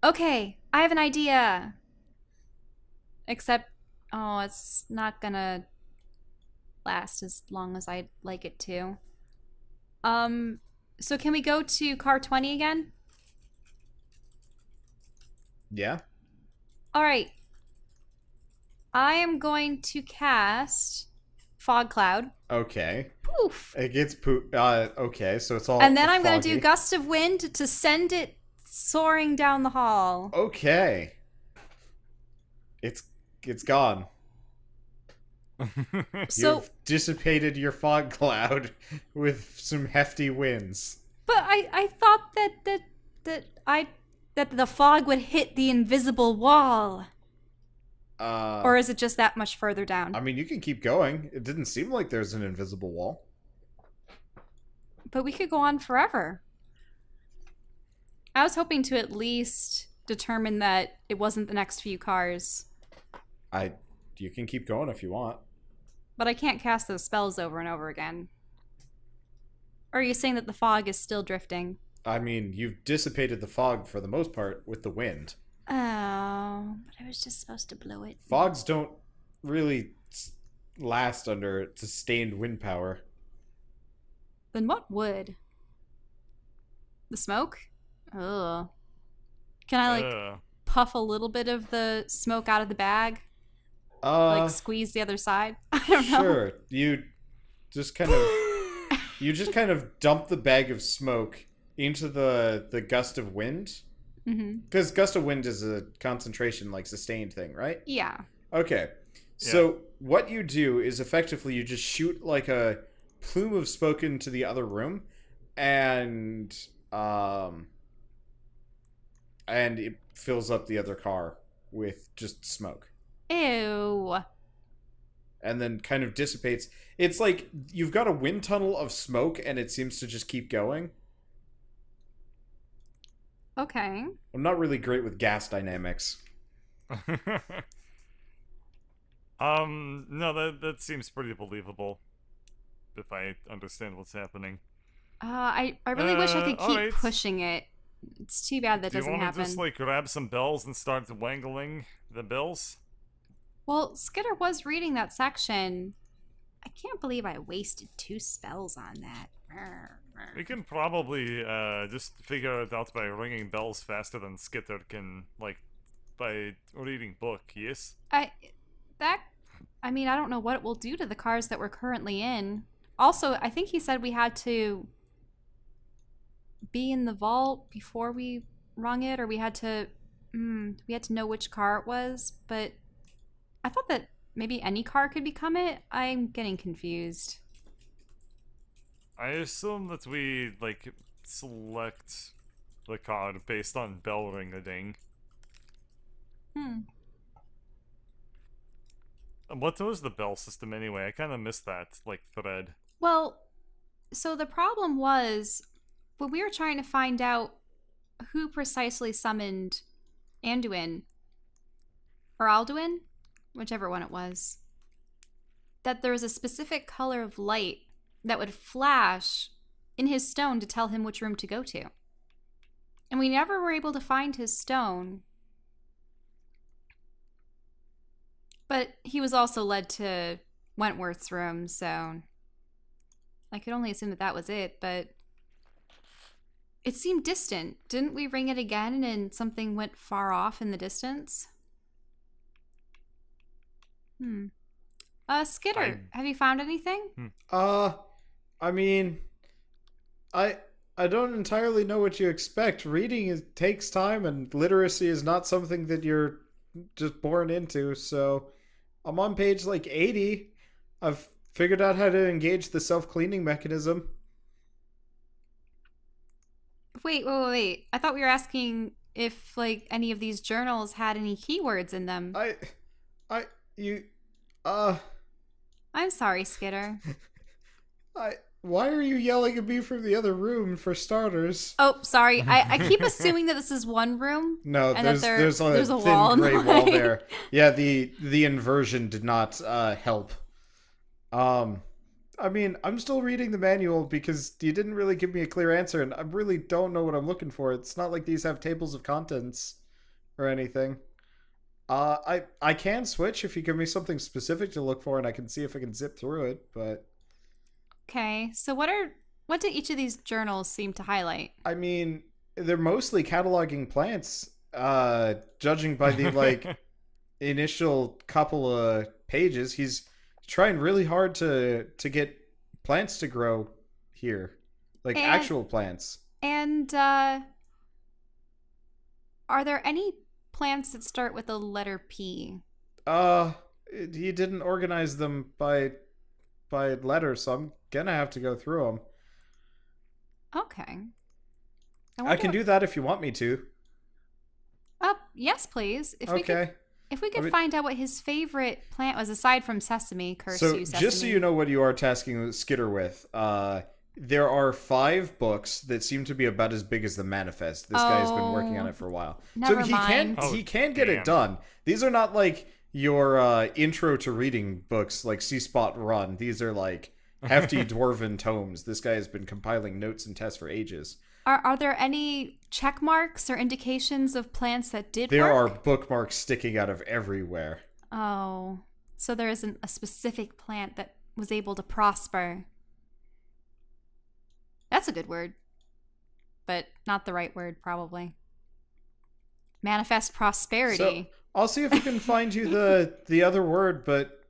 Okay, I have an idea. Except, it's not gonna last as long as I'd like it to. So can we go to car 20 again? Yeah? Alright. I am going to cast Fog Cloud. Okay. Poof. It gets okay, so it's all And then I'm going to foggy. do Gust of Wind to send it soaring down the hall. Okay. It's gone. So, You've dissipated your fog cloud with some hefty winds. but I thought that the fog would hit the invisible wall. Or is it just that much further down? I mean, you can keep going. It didn't seem like there's an invisible wall. But we could go on forever. I was hoping to at least determine that it wasn't the next few cars. You can keep going if you want. But I can't cast those spells over and over again. Or are you saying that the fog is still drifting? I mean, you've dissipated the fog for the most part with the wind. Oh, but I was just supposed to blow it. Fogs don't really last under sustained wind power. Then what would? The smoke? Ugh. Can I, like, Ugh. puff a little bit of the smoke out of the bag? Like, squeeze the other side? I don't know. Sure. You just kind of dump the bag of smoke into the gust of wind. Mm-hmm. Because gust of wind is a concentration, like, sustained thing, right? Yeah. Okay. So what you do is effectively you just shoot, like, a plume of smoke into the other room, and it fills up the other car with just smoke. Ew. And then kind of dissipates. It's like you've got a wind tunnel of smoke, and it seems to just keep going. Okay. I'm not really great with gas dynamics. No, that seems pretty believable. If I understand what's happening. I really wish I could keep alright. pushing it. It's too bad that Do you doesn't want to happen. just, like, grab some bells and start wangling the bells? Well, Skitter was reading that section. I can't believe I wasted 2 spells on that. We can probably just figure it out by ringing bells faster than Skitter can, like, by reading book, yes? I mean, I don't know what it will do to the cars that we're currently in. Also, I think he said we had to be in the vault before we rung it, or we had to know which car it was, but I thought that maybe any car could become it. I'm getting confused. I assume that we, like, select the card based on bell ring-a-ding. What was the bell system anyway? I kind of missed that, like, thread. Well, so the problem was when we were trying to find out who precisely summoned Anduin, or Alduin, whichever one it was, that there was a specific color of light that would flash in his stone to tell him which room to go to. And we never were able to find his stone. But he was also led to Wentworth's room, so I could only assume that that was it, but it seemed distant. Didn't we ring it again and something went far off in the distance? Skitter, have you found anything? I mean, I don't entirely know what you expect. Reading takes time, and literacy is not something that you're just born into, so I'm on page, like, 80. I've figured out how to engage the self-cleaning mechanism. Wait. I thought we were asking if, like, any of these journals had any keywords in them. I'm sorry, Skitter. Why are you yelling at me from the other room, for starters? Oh, sorry. I keep assuming that this is one room. No, and there's a thin wall in the gray wall way. there. Yeah, the inversion did not help. I mean, I'm still reading the manual because you didn't really give me a clear answer, and I really don't know what I'm looking for. It's not like these have tables of contents or anything. I can switch if you give me something specific to look for, and I can see if I can zip through it, but... Okay, so what do each of these journals seem to highlight? I mean, they're mostly cataloging plants, judging by the, like, initial couple of pages. He's trying really hard to get plants to grow here. Like, actual plants. And, are there any plants that start with the letter P? He didn't organize them by letter, so I'm gonna have to go through them. Okay. I can do that if you want me to. Yes, please. If Okay. we could find out what his favorite plant was aside from sesame, curse you, sesame. Just so you know what you are tasking Skitter with, there are 5 books that seem to be about as big as the manifest. This guy's been working on it for a while. Never so mind. he can get it done. These are not like your intro to reading books like C Spot Run. These are like hefty dwarven tomes. This guy has been compiling notes and tests for ages. Are there any check marks or indications of plants that did There are work? bookmarks sticking out of everywhere. Oh, so there isn't a specific plant that was able to prosper. That's a good word, but not the right word, probably. Manifest So prosperity. I'll see if we can find you the other word, but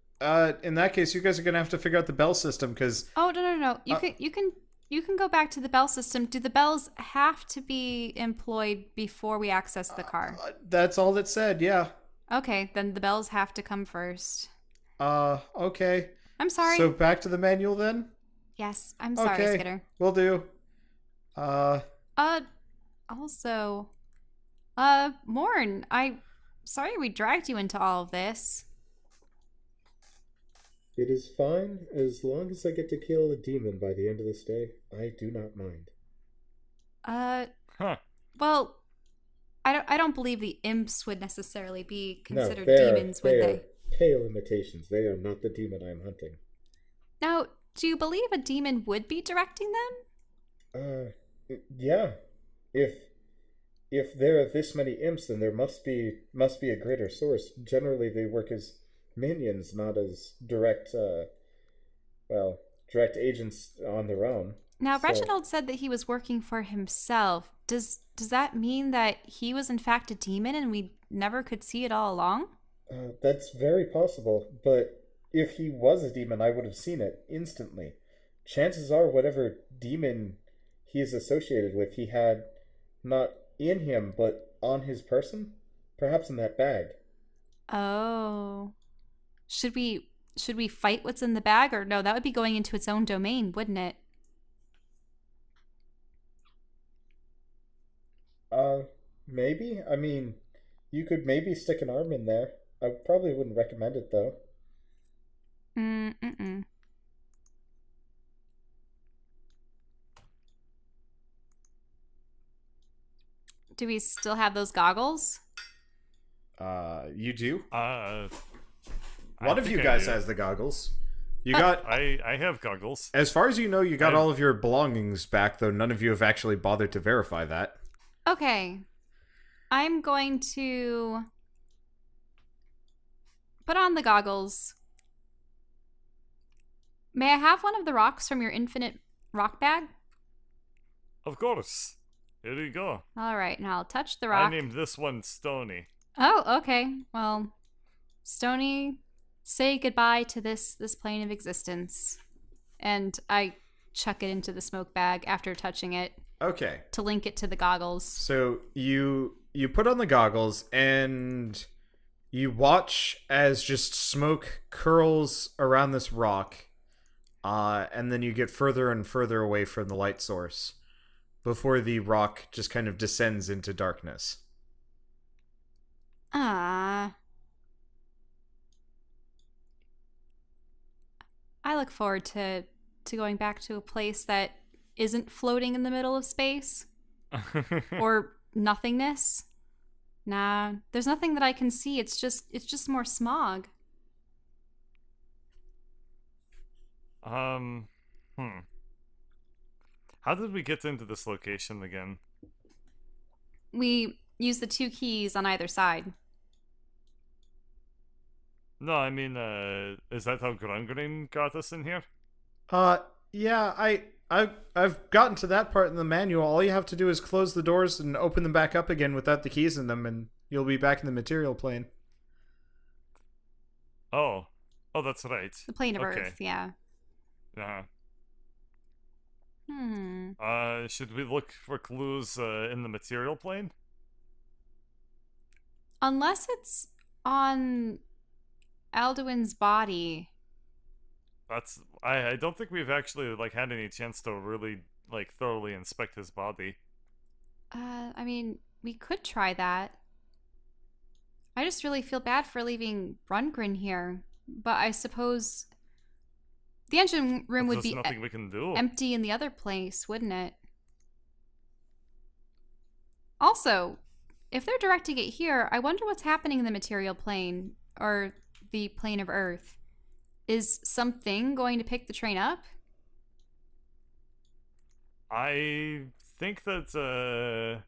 in that case, you guys are gonna have to figure out the bell system because Oh, no. You can go back to the bell system. Do the bells have to be employed before we access the car? that's all it said. Yeah. Okay, then the bells have to come first. Okay. I'm sorry. So back to the manual then. Yes, I'm sorry, Okay, Skitter. will do. Uh, Uh, also, Morn, sorry we dragged you into all of this. It is fine as long as I get to kill a demon by the end of this day. I do not mind. Huh. Well, I don't believe the imps would necessarily be No, considered they demons, would are they? pale imitations. They are not the demon I am hunting. Now, do you believe a demon would be directing them? Yeah. If there are this many imps, then there must be a greater source. Generally, they work as minions, not as direct agents on their own. Now, So, Reginald said that he was working for himself. Does that mean that he was in fact a demon and we never could see it all along? that's very possible, but if he was a demon, I would have seen it instantly. Chances are, whatever demon he is associated with, he had not in him, but on his person, perhaps in that bag. Oh. Should we fight what's in the bag, or no, that would be going into its own domain, wouldn't it? Maybe. I mean, you could maybe stick an arm in there. I probably wouldn't recommend it though. Mm-mm. Do we still have those goggles? you do. One One of you guys has the goggles. You got, I have goggles. as far as you know, you got I- all of your belongings back, though none of you have actually bothered to verify that. Okay. I'm going to put on the goggles. May I have one of the rocks from your infinite rock bag? Of course. Here you go. All right, now I'll touch the I rock. named this one Stony. Oh, okay. Well, Stony, say goodbye to this plane of existence. And I chuck it into the smoke bag after touching it Okay. to link it to the goggles. So you put on the goggles and you watch as just smoke curls around this rock, and then you get further and further away from the light source before the rock just kind of descends into darkness. Ah. I look forward to going back to a place that isn't floating in the middle of space or nothingness. Nah, there's nothing that I can see. It's just more smog. Hmm. How did we get into this location again? We use the 2 keys on either side. No, I mean, is that how Grungrin got us in here? Yeah, I've gotten to that part in the manual. All you have to do is close the doors and open them back up again without the keys in them, and you'll be back in the material plane. Oh, that's right. The plane of Okay. Earth, yeah. Uh-huh. Should we look for clues in the material plane? Unless it's on Alduin's body. That's I don't think we've actually had any chance to really thoroughly inspect his body. I mean, we could try that. I just really feel bad for leaving Rundgren here, but I suppose the engine room would There's be nothing we can do. empty in the other place, wouldn't it? Also, if they're directing it here, I wonder what's happening in the material plane, or the plane of Earth. Is something going to pick the train up? I think that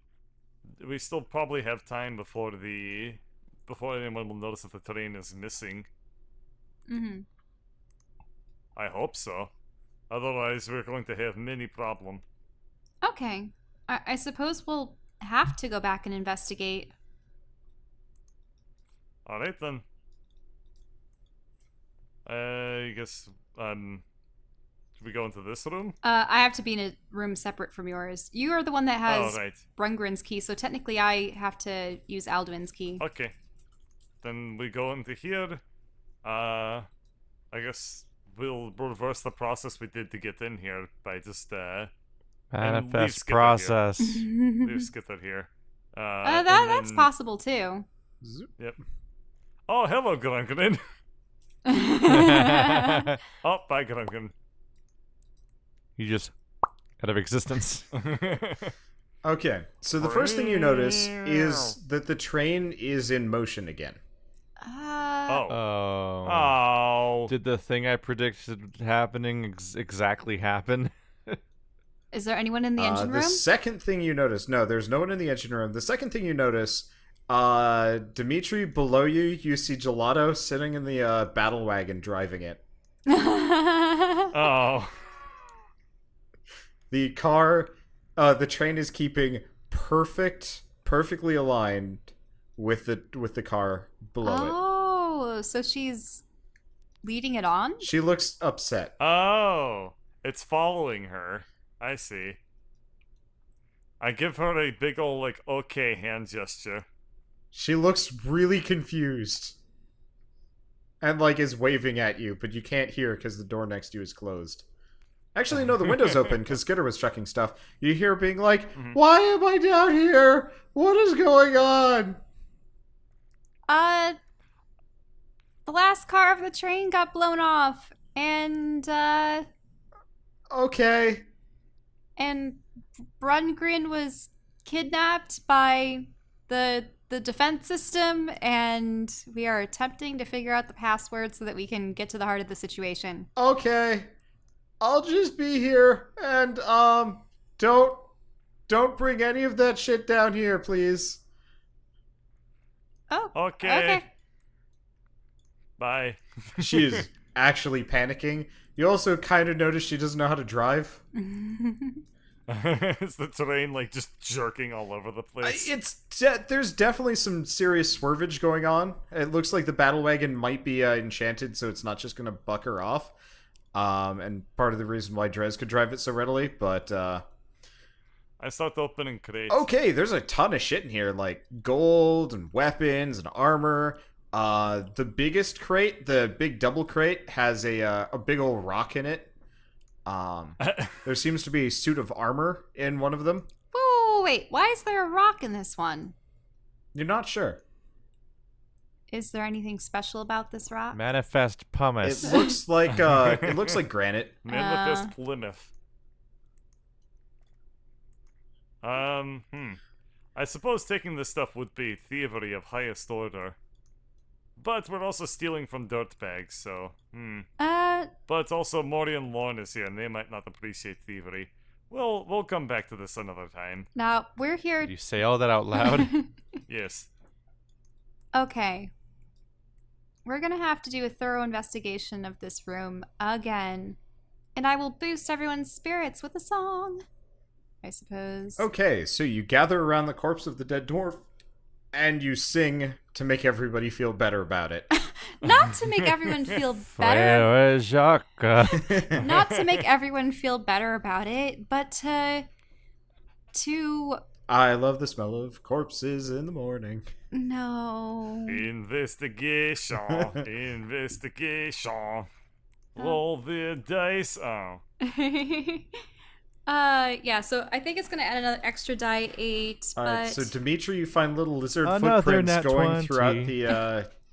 we still probably have time before anyone will notice that the train is missing. Mm-hmm. I hope so. Otherwise, we're going to have many problems. Okay. I suppose we'll have to go back and investigate. All right then. I guess should we go into this room? I have to be in a room separate from yours. You are the one that has Oh, right. Brungren's key, so technically I have to use Alduin's key. Okay. Then we go into here. I guess we'll reverse the process we did to get in here by just and leave Manifest Skither process. leave Skither here. That's possible too. Yep. Oh, hello, Grunkin. Oh, bye, Grunkin. You just out of existence. Okay, so the first thing you notice is that the train is in motion again. Oh. Oh. Oh. Did the thing I predicted happening exactly happen? Is there anyone in the engine The room? second thing you notice, no, there's no one in the engine room. The second thing you notice, Dimitri, below you, you see Gelato sitting in the battle wagon driving it. Oh. The car, the train is keeping perfectly aligned with the car below it. Oh, so she's leading it on? She looks upset. Oh. It's following her. I see. I give her a big ol' like okay hand gesture. She looks really confused. And like is waving at you, but you can't hear because the door next to you is closed. Actually, no, the window's open because Skitter was checking stuff. You hear being like, "Why am I down here? What is going on?" The last car of the train got blown off, and Okay. Brungren was kidnapped by the defense system, and we are attempting to figure out the password so that we can get to the heart of the situation. Okay. I'll just be here and don't bring any of that shit down here, please. Oh, Okay. Bye. She is actually panicking. You also kind of notice she doesn't know how to drive. Is the train like just jerking all over the place? There's definitely some serious swervage going on. It looks like the battle wagon might be enchanted, so it's not just gonna buck her off. And part of the reason why Drez could drive it so readily, but I start opening crates. okay, there's a ton of shit in here, like gold and weapons and armor. The biggest crate, the big double crate, has a big old rock in it. There seems to be a suit of armor in one of them. oh, wait, why is there a rock in this one? You're not sure. Is there anything special about this rock? Manifest pumice. It looks like granite. Manifest Plymouth. I suppose taking this stuff would be thievery of highest order. But we're also stealing from dirtbags, so, But also Mori and Lorne is here, and they might not appreciate thievery. We'll come back to this another time. Now, we're here... Did you say all that out loud? Yes. Okay. We're gonna have to do a thorough investigation of this room again. And I will boost everyone's spirits with a song, I suppose. Okay, so you gather around the corpse of the dead dwarf, and you sing to make everybody feel better about it. Not to make everyone feel better. Frère Jacques. Not to make everyone feel better about it, but to I love the smell of corpses in the morning. no. Investigation. Investigation. Roll the dice. Oh. Yeah, so I think it's gonna add another extra die 8. Alright, but... so Dimitri, you find little lizard Another footprints nat going 20.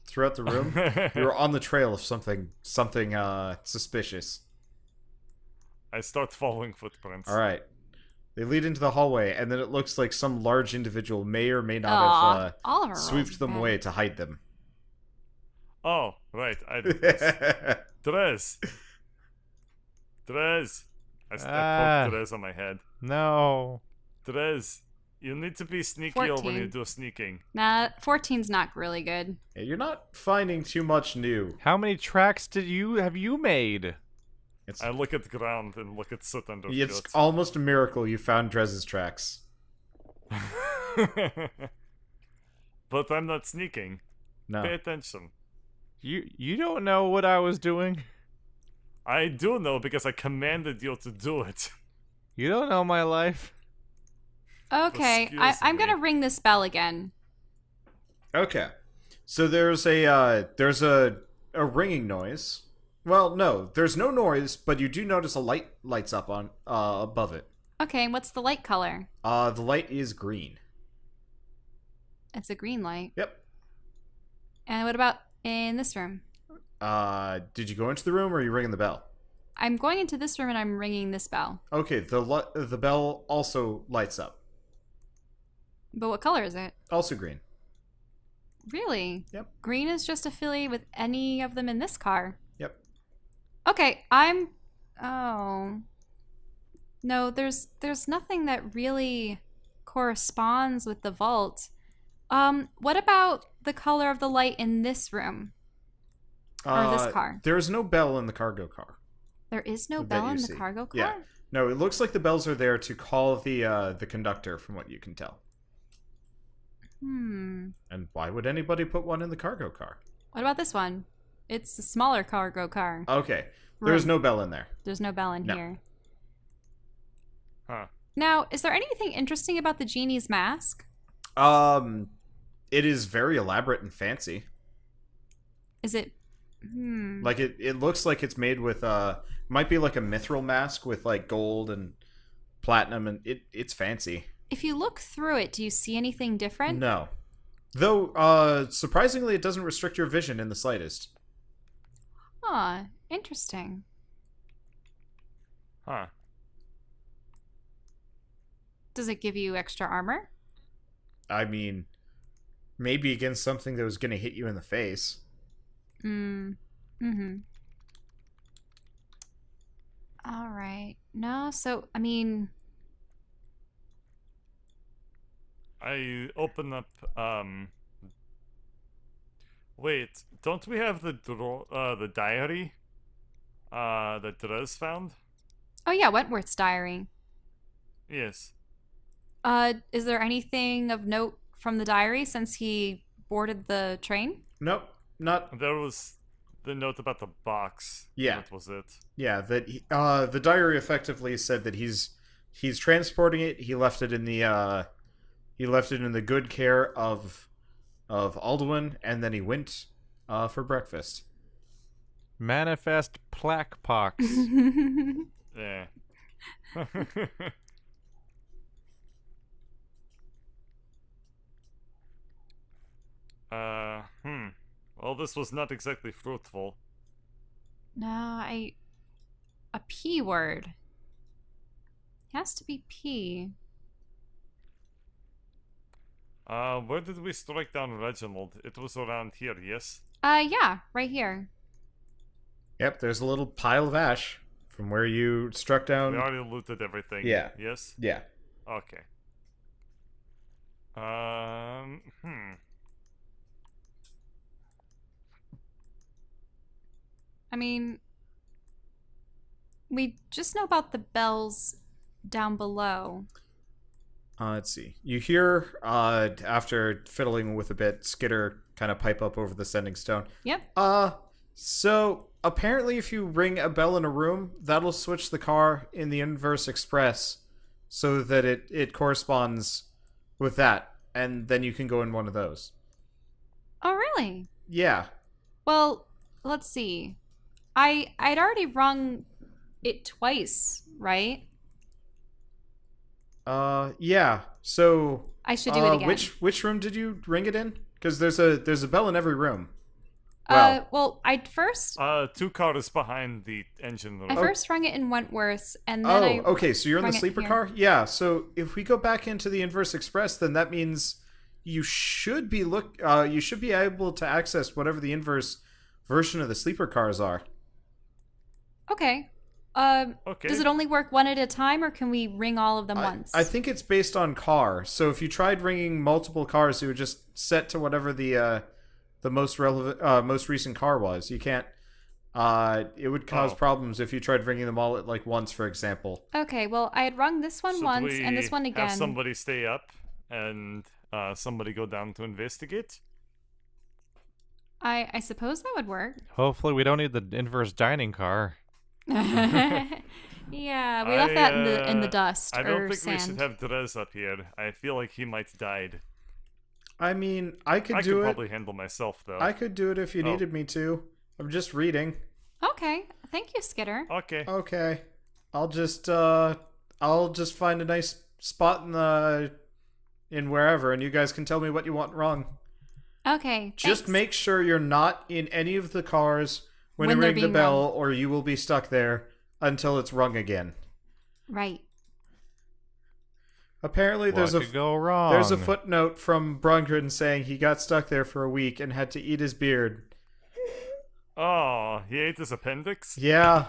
throughout the room. You're on the trail of something suspicious. I start following footprints. Alright. They lead into the hallway, and then it looks like some large individual may or may not have all of our rolls swooped are them bad. away to hide them. Oh, right. I did this. Drez. I poked Drez on my head. No. Trez, you need to be sneakier when you 14. do sneaking. Nah, 14's not really good. Yeah, you're not finding too much new. How many tracks have you made? It's I look at the ground and look at soot under it's foot. almost a miracle you found Drez's tracks. But I'm not sneaking. No. Pay attention. You don't know what I was doing. I do know because I commanded you to do it. You don't know my life. Okay, Excuse I'm me. gonna ring this bell again. Okay. So there's a ringing noise. Well, no, there's no noise, but you do notice a light lights up on above it. Okay, and what's the light color? The light is green. It's a green light. Yep. And what about in this room? Did you go into the room or are you ringing the bell? I'm going into this room and I'm ringing this bell. Okay, the bell also lights up. But what color is it? Also green. Really? Yep. Green is just affiliated with any of them in this car. Yep. Okay, oh. No, there's nothing that really corresponds with the vault. What about the color of the light in this room? Or this car? There's no bell in the cargo car. There is no that bell you in the see. cargo car? Yeah. No, it looks like the bells are there to call the conductor, from what you can tell. Hmm. And why would anybody put one in the cargo car? What about this one? It's a smaller cargo car. Okay, there's Room. no bell in there. There's no bell in No. here. Huh. Now, is there anything interesting about the genie's mask? It is very elaborate and fancy. Is it? Like it looks like it's made with might be like a mithril mask with like gold and platinum, and it's fancy. If you look through it, do you see anything different? No, though surprisingly, it doesn't restrict your vision in the slightest. Ah, interesting. Huh. Does it give you extra armor? I mean, maybe against something that was going to hit you in the face. Mm-hmm. All right. No, so, I mean... I open up, Wait, don't we have the diary? That Drez found? Oh yeah, Wentworth's diary. Yes. Is there anything of note from the diary since he boarded the train? Nope, not. There was the note about the box. Yeah. That was it. Yeah, that the diary effectively said that he's transporting it. He left it in the good care of Alduin, and then he went for breakfast. Manifest plaque pox. Yeah. Well, this was not exactly fruitful. No, a P word. It has to be P. Where did we strike down Reginald? It was around here, yes? Yeah, right here. Yep, there's a little pile of ash from where you struck down. We already looted everything. Yeah. Yes? Yeah. Okay. I mean, we just know about the bells down below. Let's see. You hear, after fiddling with a bit, Skitter kind of pipe up over the sending stone. Yep. So apparently if you ring a bell in a room, that'll switch the car in the inverse express so that it corresponds with that, and then you can go in one of those. Oh, really? Yeah. Well, let's see. I'd already rung it twice, right? Yeah. So I should do it again. Which room did you ring it in? Because there's a bell in every room. Well, I first 2 cars behind the engine room. I first rung it in Wentworth's, and then okay. So you're in the rung it sleeper here. car. Yeah. So if we go back into the inverse express, then that means you should be able to access whatever the inverse version of the sleeper cars are. Okay. Okay. Does it only work one at a time, or can we ring all of them I, once? I think it's based on car. So if you tried ringing multiple cars, it would just set to whatever the most relevant, most recent car was. You can't. It would cause problems if you tried ringing them all at like once, for example. Okay, well, I had rung this one Should once we and this one again. have somebody stay up and somebody go down to investigate? I suppose that would work. Hopefully, we don't need the inverse dining car. Yeah, we left that in the dust I don't or think sand. we should have Drez up here. I feel like he might died. I mean, I could I do could it. probably handle myself though. I could do it if you Oh. needed me to. I'm just reading. Okay, thank you, Skitter. Okay. Okay. I'll just find a nice spot in wherever, and you guys can tell me what you want wrong. Okay, Just thanks. make sure you're not in any of the cars when you When they're ring the being bell, rung. or you will be stuck there until it's rung again. Right. Apparently, What could go wrong? there's a footnote from Brungren saying he got stuck there for a week and had to eat his beard. Oh, he ate his appendix? Yeah.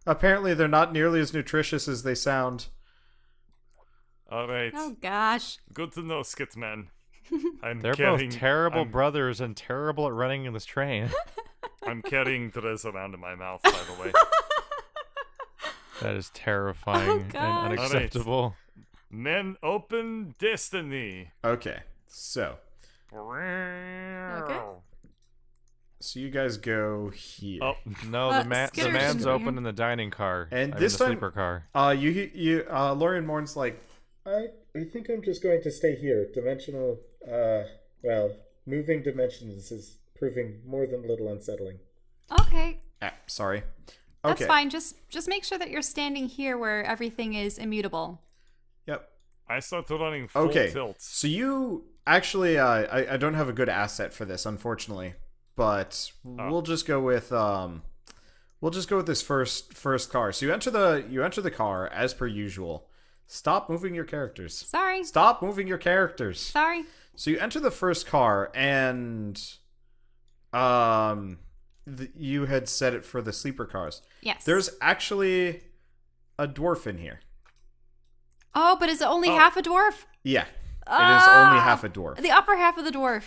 Apparently, they're not nearly as nutritious as they sound. Alright. Oh gosh. Good to know, Skitman. They're carrying, both terrible I'm, brothers and terrible at running in this train. I'm carrying Drez around in my mouth, by the way. That is terrifying and gosh. unacceptable. Men open destiny. Okay, so you guys go here. Oh, No, the Skitter man's shouldn't be open here. in the dining car. And I mean, this the time- sleeper car. Lorian Morn's like, I think I'm just going to stay here. Dimensional, moving dimensions is proving more than a little unsettling. Okay, sorry. that's Okay. fine. Just make sure that you're standing here where everything is immutable. Yep. I start running full Okay. tilt. So you actually, I don't have a good asset for this, unfortunately, but we'll just go with this first car. So you enter the car as per usual. Stop moving your characters. Sorry. Stop moving your characters. Sorry. So you enter the first car, and you had set it for the sleeper cars. Yes. There's actually a dwarf in here. Oh, but is it only Oh. half a dwarf? Yeah, it is only half a dwarf. The upper half of the dwarf.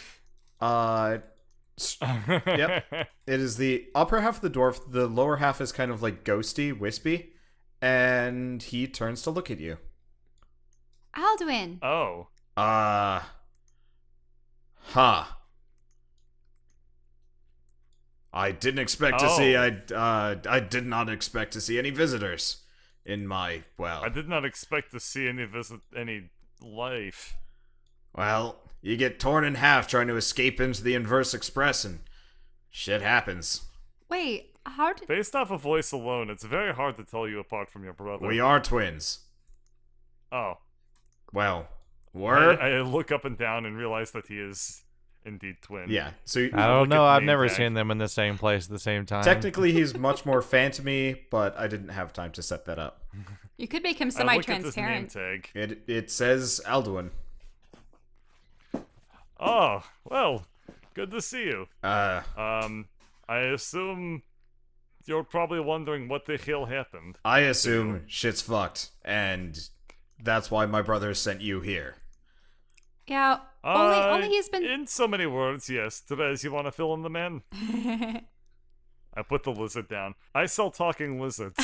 Yep. It is the upper half of the dwarf. The lower half is kind of like ghosty, wispy, and he turns to look at you. Alduin. Oh. Huh. I didn't expect to see. I did not expect to see any visitors in my I did not expect to see any life. Well, you get torn in half trying to escape into the Inverse Express, and shit happens. Wait, how did... Based off of voice alone, it's very hard to tell you apart from your brother. We are twins. Oh. Well, were? I look up and down and realize that he is indeed twin. Yeah. So I don't look know. at I've name never tag. seen them in the same place at the same time. technically, he's much more phantomy, but I didn't have time to set that up. You could make him I look at this name semi-transparent. tag. It says Alduin. Oh, well, good to see you. I I assume you're probably wondering what the hell happened. assume shit's fucked, and that's why my brother sent you here. Yeah, only he's been... In so many words, yes. Therese, you want to fill in the man? I put the lizard down. I sell talking lizards.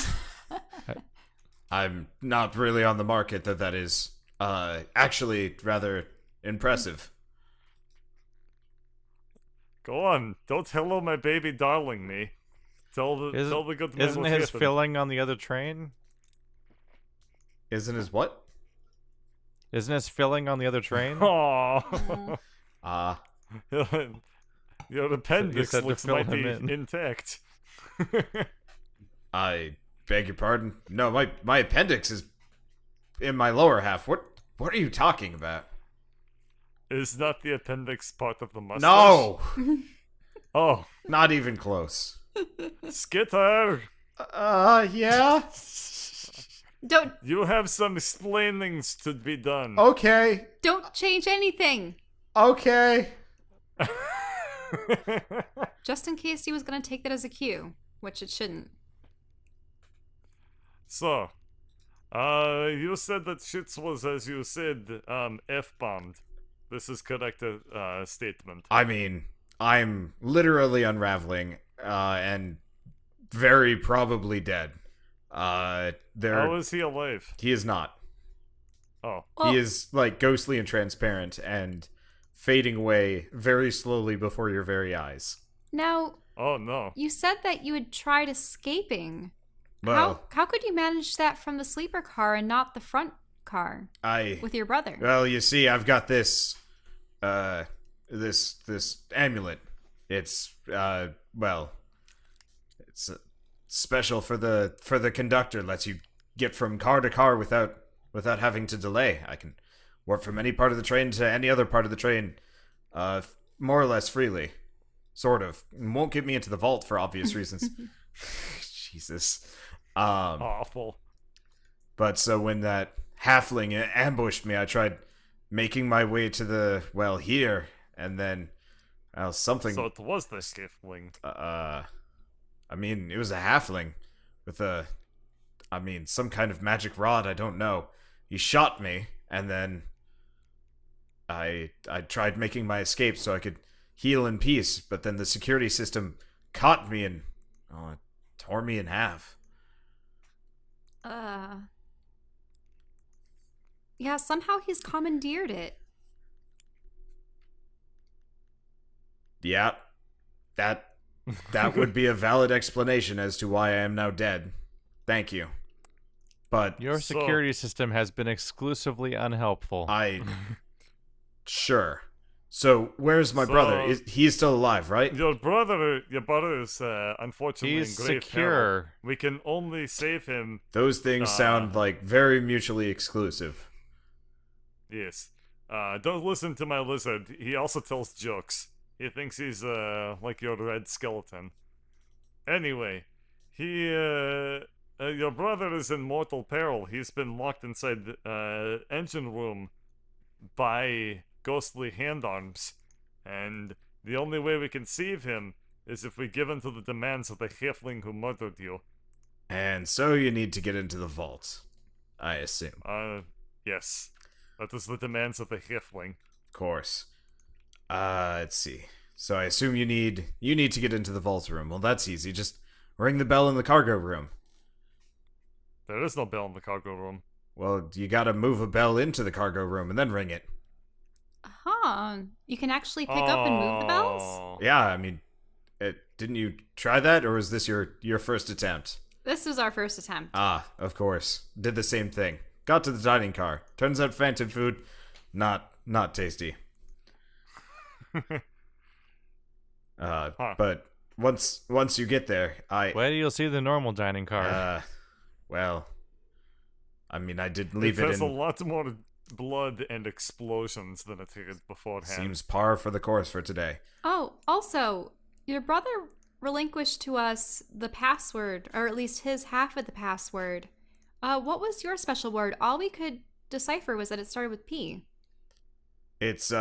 I'm not really on the market, that is actually rather impressive. Go on, don't hello my baby darling me. Tell the good man Isn't what his happened. filling on the other train? Isn't his what? Isn't his filling on the other train? Aww. Your appendix said to looks fill mighty him in. intact. I beg your pardon? No, my appendix is in my lower half. What are you talking about? Is not the appendix part of the mustache? No! Oh, Not even close. Skitter! Yeah? Don't You have some explainings to be done. Okay. change anything. Okay. Just in case he was going to take that as a cue, which it shouldn't. So, you said that Shits was, as you said, F-bombed. This is correct statement. I mean, I'm literally unraveling, and very probably dead. How is he alive? He is not. Oh. Well, He is like ghostly and transparent and fading away very slowly before your very eyes. now, Oh, no. you said that you had tried escaping. Well, How could you manage that from the sleeper car and not the front car I with your brother? well, you see, I've got this this amulet. It's well, it's special for the conductor. Lets you get from car to car without having to delay. I can warp from any part of the train to any other part of the train, more or less freely. Sort of. Won't get me into the vault for obvious reasons. Jesus. Awful. But so when that halfling ambushed me, I tried making my way to the here, and then something. So it was the skiffling. I mean, it was a halfling with some kind of magic rod. I don't know. He shot me, and then I tried making my escape so I could heal in peace. But then the security system caught me and it tore me in half. Yeah, somehow he's commandeered it. Yeah, that would be a valid explanation as to why I am now dead. Thank you. But Your security system has been exclusively unhelpful. Sure. So where's my brother? He's still alive, right? Your brother is unfortunately He's in grave secure. peril. We can only save him. Those things sound like very mutually exclusive. Yes. Don't listen to my lizard. He also tells jokes. He thinks he's like your red skeleton. Anyway, your brother is in mortal peril. He's been locked inside the engine room by ghostly hand arms, and the only way we can save him is if we give in to the demands of the halfling who murdered you. And so you need to get into the vault, I assume. Yes. That is the demands of the halfling. Of course. Let's see. So I assume you need to get into the vault room. Well, that's easy. Just ring the bell in the cargo room. There is no bell in the cargo room. Well, you gotta move a bell into the cargo room and then ring it. Huh. You can actually pick up and move the bells? Yeah, I mean, didn't you try that, or was this your first attempt? This was our first attempt. Ah, of course. Did the same thing. Got to the dining car. Turns out phantom food, not tasty. But once you get there, Wait till you'll see the normal dining car. Well, I mean, I did leave it it has in. a lot more blood and explosions than it had beforehand. Seems par for the course for today. Oh, also, your brother relinquished to us the password, or at least his half of the password. What was your special word? All we could decipher was that it started with P. It's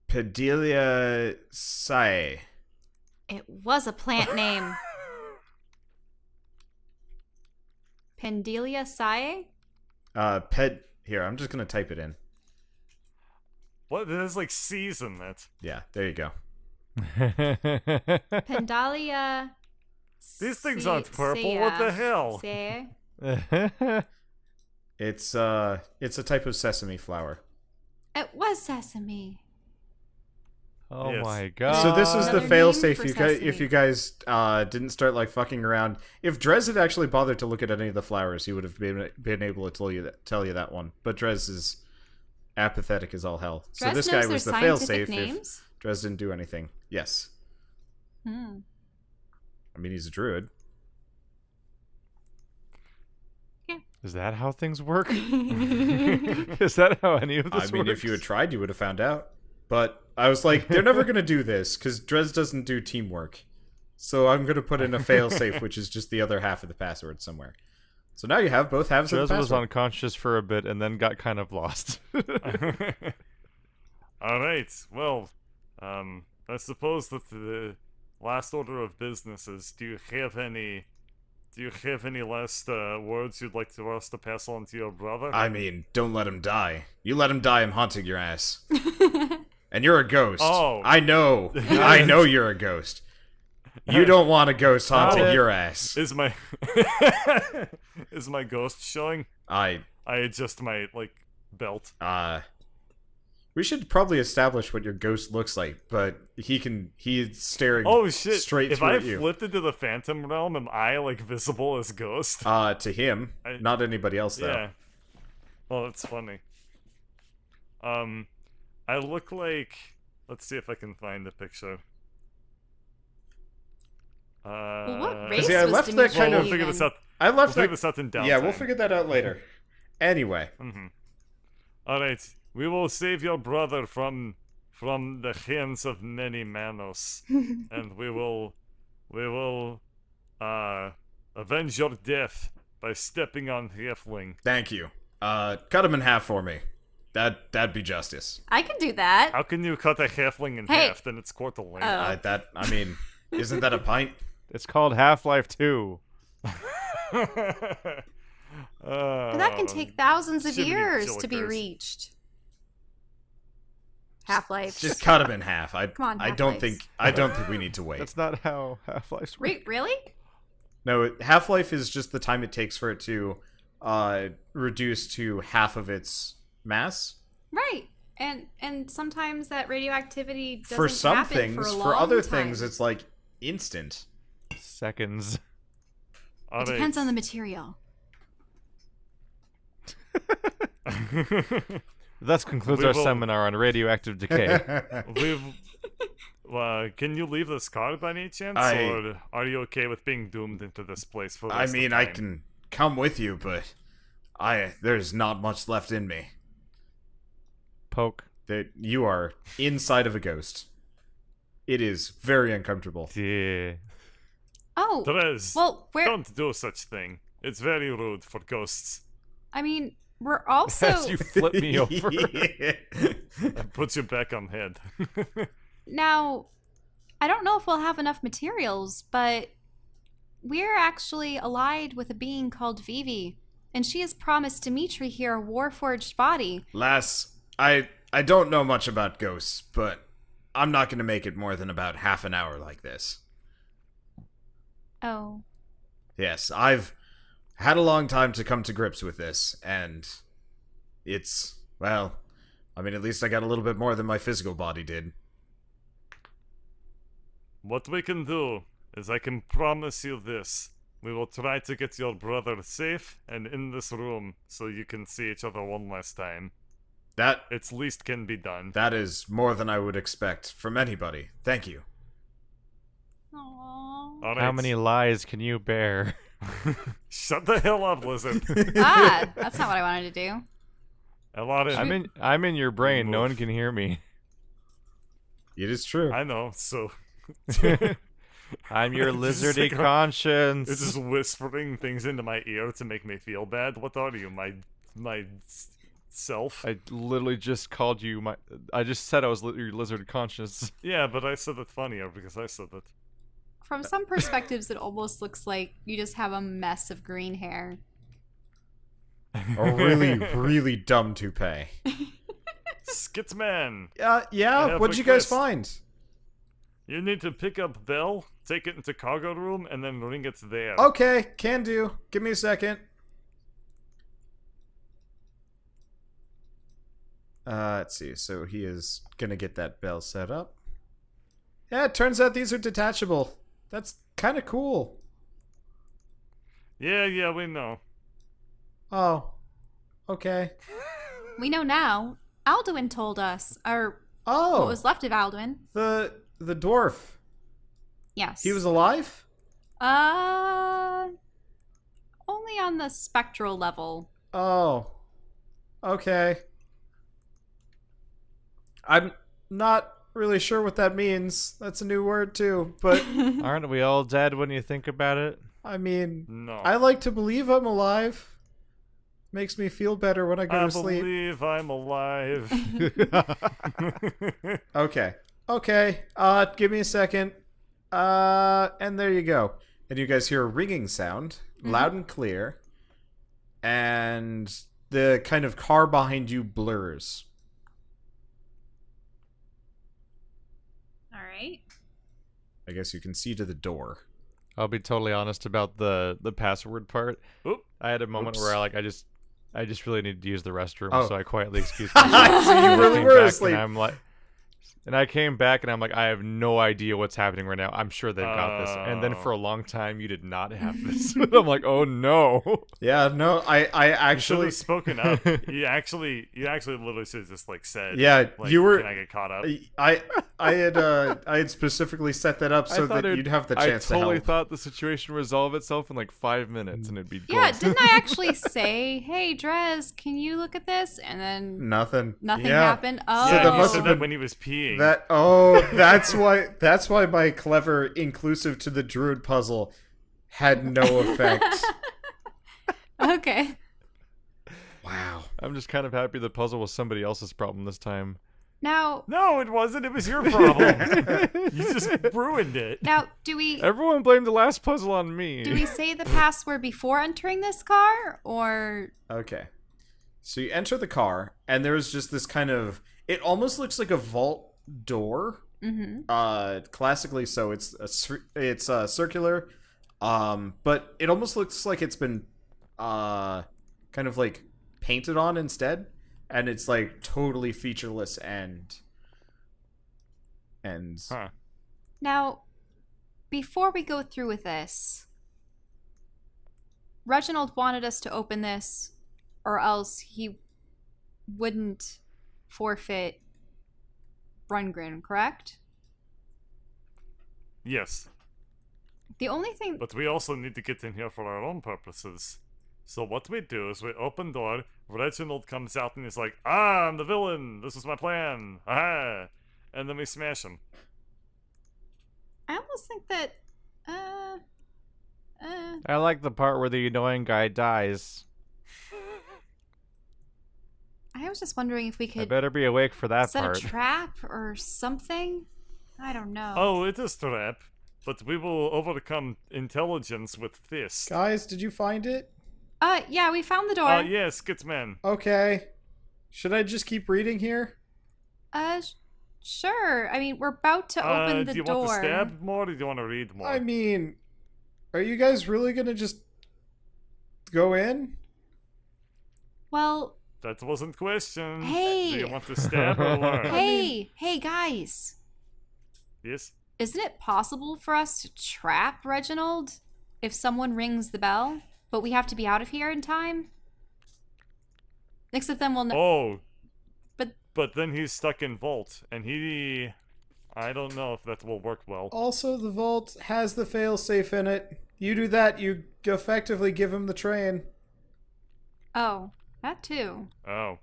Pedelia Sae. It was a plant name. Pendelia Sae? Here, I'm just gonna type it in. What? There's like C's in it. Yeah, there you go. Pendalia. These things aren't purple. What the hell? It's a type of sesame flower. It was sesame. Oh Yes. my god. So this is the Another failsafe. name for If you guys didn't start like fucking around. If Drez had actually bothered to look at any of the flowers, he would have been able to tell you that one. But Drez is apathetic as all hell. So Drez this knows guy was the their failsafe. scientific If names? Drez didn't do anything, yes. I mean, he's a druid. Is that how things work? Is that how any of this I mean, works? if you had tried, you would have found out. But I was like, they're never going to do this, because Drez doesn't do teamwork. So I'm going to put in a failsafe, which is just the other half of the password somewhere. So now you have both halves of the Drez was password. unconscious for a bit and then got kind of lost. Alright, well, I suppose that the last order of business is, do you have any Do you have any last words you'd like to us to pass on to your brother? I mean, don't let him die. You let him die, I'm haunting your ass. And you're a ghost. Oh. I know. I know you're a ghost. You don't want a ghost haunting your ass. Is my is my ghost showing? I adjust my belt. We should probably establish what your ghost looks like, but he's staring straight if through I at you. flipped into the phantom realm, am I visible as ghost? To him, not anybody else though. Yeah. Well, that's funny. I look like. Let's see if I can find the picture. Well, what race See, I was left that Dimitri kind of- We'll figure this out. I We'll left figure that. this out in downtime. Yeah, we'll figure that out later. Anyway, All right, we will save your brother from the hands of many manos, and we will avenge your death by stepping on Halfling. thank you. Cut him in half for me. That'd be justice. I can do that. How can you cut a Halfling in Hey. half? Then it's quarter length. Oh. I mean, isn't that a pint? It's called Half-Life 2. But that can take thousands of Jiminy years to be Jillikers. reached. Half-Life. Just cut him in half. Come on, I don't Half-Lives. think we need to wait. That's not how Half-Life works. Wait, really? No, Half-Life is just the time it takes for it to reduce to half of its mass. Right. And sometimes that radioactivity doesn't For some happen things, for a for long other time. things, it's like instant. Seconds. It depends on the material. Thus concludes We our will- seminar on radioactive decay. Can you leave this card by any chance, or are you okay with being doomed into this place for the I rest mean, of I time? can come with you, but there's not much left in me. Poke. That you are inside of a ghost. It is very uncomfortable. Yeah. Oh, Therese, well, we're... don't do such thing. It's very rude for ghosts. I mean, we're also... As you flip me over. That puts you back on head. Now, I don't know if we'll have enough materials, but we're actually allied with a being called Vivi, and she has promised Dimitri here a warforged body. Lass, I don't know much about ghosts, but I'm not going to make it more than about half an hour like this. Oh. Yes, I've had a long time to come to grips with this, and it's, well, I mean, at least I got a little bit more than my physical body did. What we can do is I can promise you this. We will try to get your brother safe and in this room so you can see each other one last time. That It's least can be done. That is more than I would expect from anybody. Thank you. Aww. All How right. many lies can you bear? Shut the hell up, lizard. That's not what I wanted to do. Elarin, I'm in your brain. No Move. one can hear me. It is true. I know, so I'm your Just lizardy like- conscience. it's just whispering things into my ear to make me feel bad. What are you, my self? I literally just called you my. I just said I was your lizard conscience. Yeah, but I said it funnier because I said it. From some perspectives, it almost looks like you just have a mess of green hair. A really, really dumb toupee. Skitsman, Yeah, I have what'd a you guys quest. find? you need to pick up Belle, take it into cargo room, and then ring it there. Okay, can do. Give me a second. Let's see. So he is gonna get that bell set up. Yeah, it turns out these are detachable. That's kind of cool. Yeah, we know. Oh, okay. We know now. Alduin told us, or Oh, what was left of Alduin. the dwarf. Yes. He was alive? Only on the spectral level. Oh, okay. I'm not really sure what that means. That's a new word too, but Aren't we all dead when you think about it? I mean, No. I like to believe I'm alive. Makes me feel better when I go I to sleep. believe I'm alive. Okay. Give me a second. And there you go. and you guys hear a ringing sound, loud and clear, and the kind of car behind you blurs. All right. I guess you can see to the door. I'll be totally honest about the password part. Oop. I had a moment Oops. where I just really needed to use the restroom, Oh. so I quietly excused myself. So you And I really came were back, asleep. And I'm like, and I came back and I'm like, I have no idea what's happening right now. I'm sure they've got this. And then for a long time, you did not have this. I'm like, oh no. Yeah, no, I You should actually... have spoken up. You actually literally should have just like said, Yeah, like, you were... Can I get caught up? I had specifically set that up so that you'd have the chance to I totally help. thought the situation would resolve itself in like 5 minutes and it'd be Yeah, gold. didn't I actually say, "Hey, Drez, can you look at this?" And then Nothing. nothing Yeah. happened. Oh, So Yeah, that he must said have that been- when he was peeing. That's why my clever inclusive to the druid puzzle had no effect. okay. Wow. I'm just kind of happy the puzzle was somebody else's problem this time. Now, No, it wasn't. It was your problem. You just ruined it. do we Everyone blamed the last puzzle on me. say the password before entering this car, or Okay. So you enter the car, and there's just this kind of... It almost looks like a vault door. Classically so. It's circular. But it almost looks like it's been kind of like painted on instead. And it's like totally featureless and Huh. now before we go through with this, Reginald wanted us to open this, or else he wouldn't forfeit Brungren, correct? Yes, The only thing but we also need to get in here for our own purposes. So what we do is we open door, Reginald comes out and he's like, "Ah, I'm the villain. This is my plan. Aha!" And then we smash him. I almost think that I like the part where the annoying guy dies. I was just wondering if we I could better be awake for that set part. a trap or something. I don't know. Oh, it is trap, but we will overcome intelligence with this. Guys, did you find it? Yeah, we found the door. Yes, Skitsman. Okay. Should I just keep reading here? Sure. I mean, we're about to open the do you door. want to stab more or do you want to read more? I mean, are you guys really gonna just go in? Well, That wasn't question. Hey. Do you want to stab or learn? hey guys. Yes? Isn't it possible for us to trap Reginald if someone rings the bell? But we have to be out of here in time? Except then we'll know. Oh, But but then he's stuck in vault, and I don't know if that will work well. Also, the vault has the failsafe in it. You do that, you effectively give him the train. oh, that too. Oh,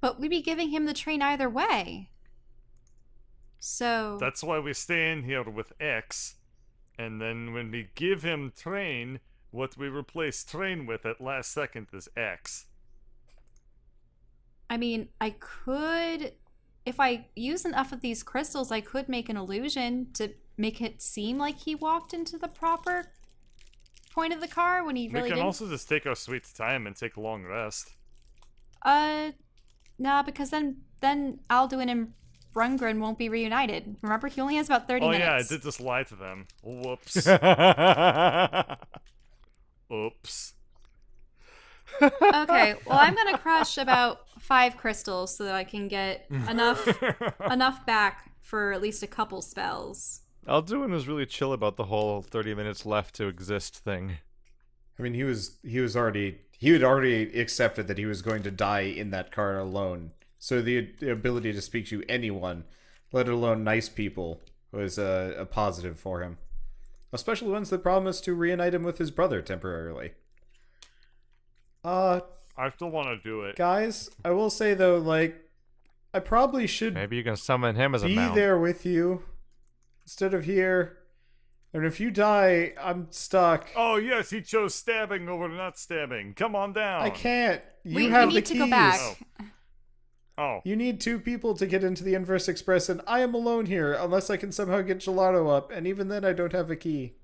But we'd be giving him the train either way. So that's why we stay in here with X, and then when we give him train, what we replace train with at last second is X. I mean, I could, if I use enough of these crystals, I could make an illusion to make it seem like he walked into the proper point of the car when he really we can didn't. also just take our sweet time and take a long rest. Nah, because then Alduin and Brungren won't be reunited. Remember, he only has about 30 Oh minutes. yeah, I did just lie to them. Whoops. Oops. Okay, well, I'm gonna crush about 5 crystals so that I can get enough back for at least a couple spells. Alduin was really chill about the whole 30 minutes left to exist thing. I mean, he had already accepted that he was going to die in that car alone. So the ability to speak to anyone, let alone nice people, was a positive for him. Especially ones that promised to reunite him with his brother temporarily. I still want to do it. Guys, I will say though, like, I probably should Maybe you can summon him as a be mount. there with you instead of here. And if you die, I'm stuck. Oh yes, he chose stabbing over not stabbing. Come on down. I can't. You We have need the to keys. go back. Oh, You need 2 people to get into the Inverse Express, and I am alone here unless I can somehow get Gelato up, and even then I don't have a key.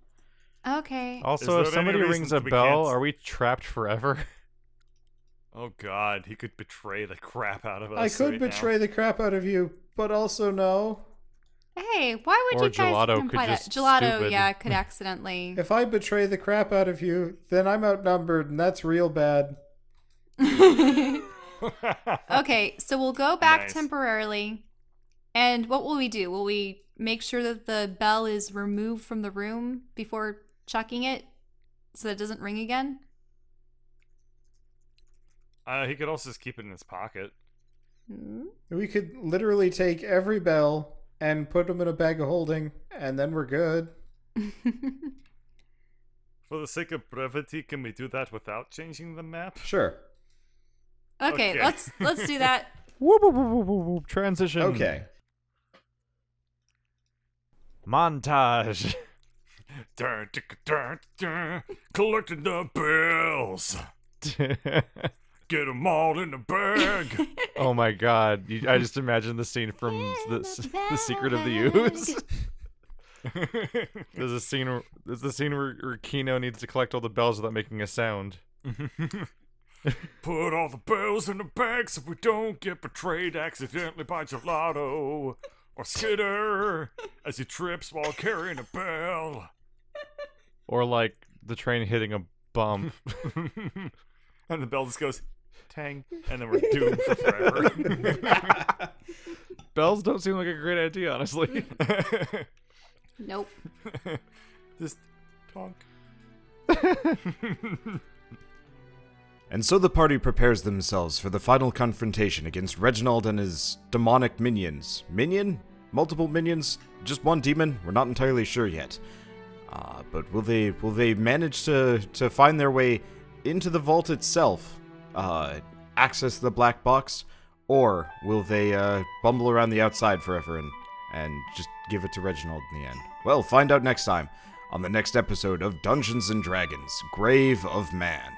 Okay. Also, Is if there any somebody reason rings a we bell, can't- are we trapped forever? Oh God, he could betray the crap out of us. I could right betray the crap out of you, but also no. Hey, why would Or you guys Gelato even could fight just it? Gelato, stupid. yeah, could accidentally. If I betray the crap out of you, then I'm outnumbered, and that's real bad. now. Okay, so we'll go back Nice. temporarily. And what will we do? Will we make sure that the bell is removed from the room before chucking it so that it doesn't ring again? He could also just keep it in his pocket. Hmm? We could literally take every bell and put them in a bag of holding, and then we're good. For the sake of brevity, can we do that without changing the map? Sure. Okay, Okay. let's do that. Whoop, whoop, whoop, whoop, whoop, whoop. Transition. Okay. Montage. Dun, dun, dun, dun, collecting the bills. Get them all in the bag. Oh my god. I just imagine the scene from the Secret of the Ooze. There's a scene where Kino needs to collect all the bells without making a sound. Put all the bills in the bag so we don't get betrayed accidentally by Gelato or Skitter as he trips while carrying a bell. Or like the train hitting a bump. And the bell just goes, tang, and then we're doomed for forever. Bells don't seem like a great idea, honestly. Nope. Just tonk. And so the party prepares themselves for the final confrontation against Reginald and his demonic minions. Minion? Multiple minions? Just one demon? We're not entirely sure yet. But will they manage to find their way into the vault itself, access the black box, or will they bumble around the outside forever and just give it to Reginald in the end? Well, find out next time on the next episode of Dungeons & Dragons: Grave of Man.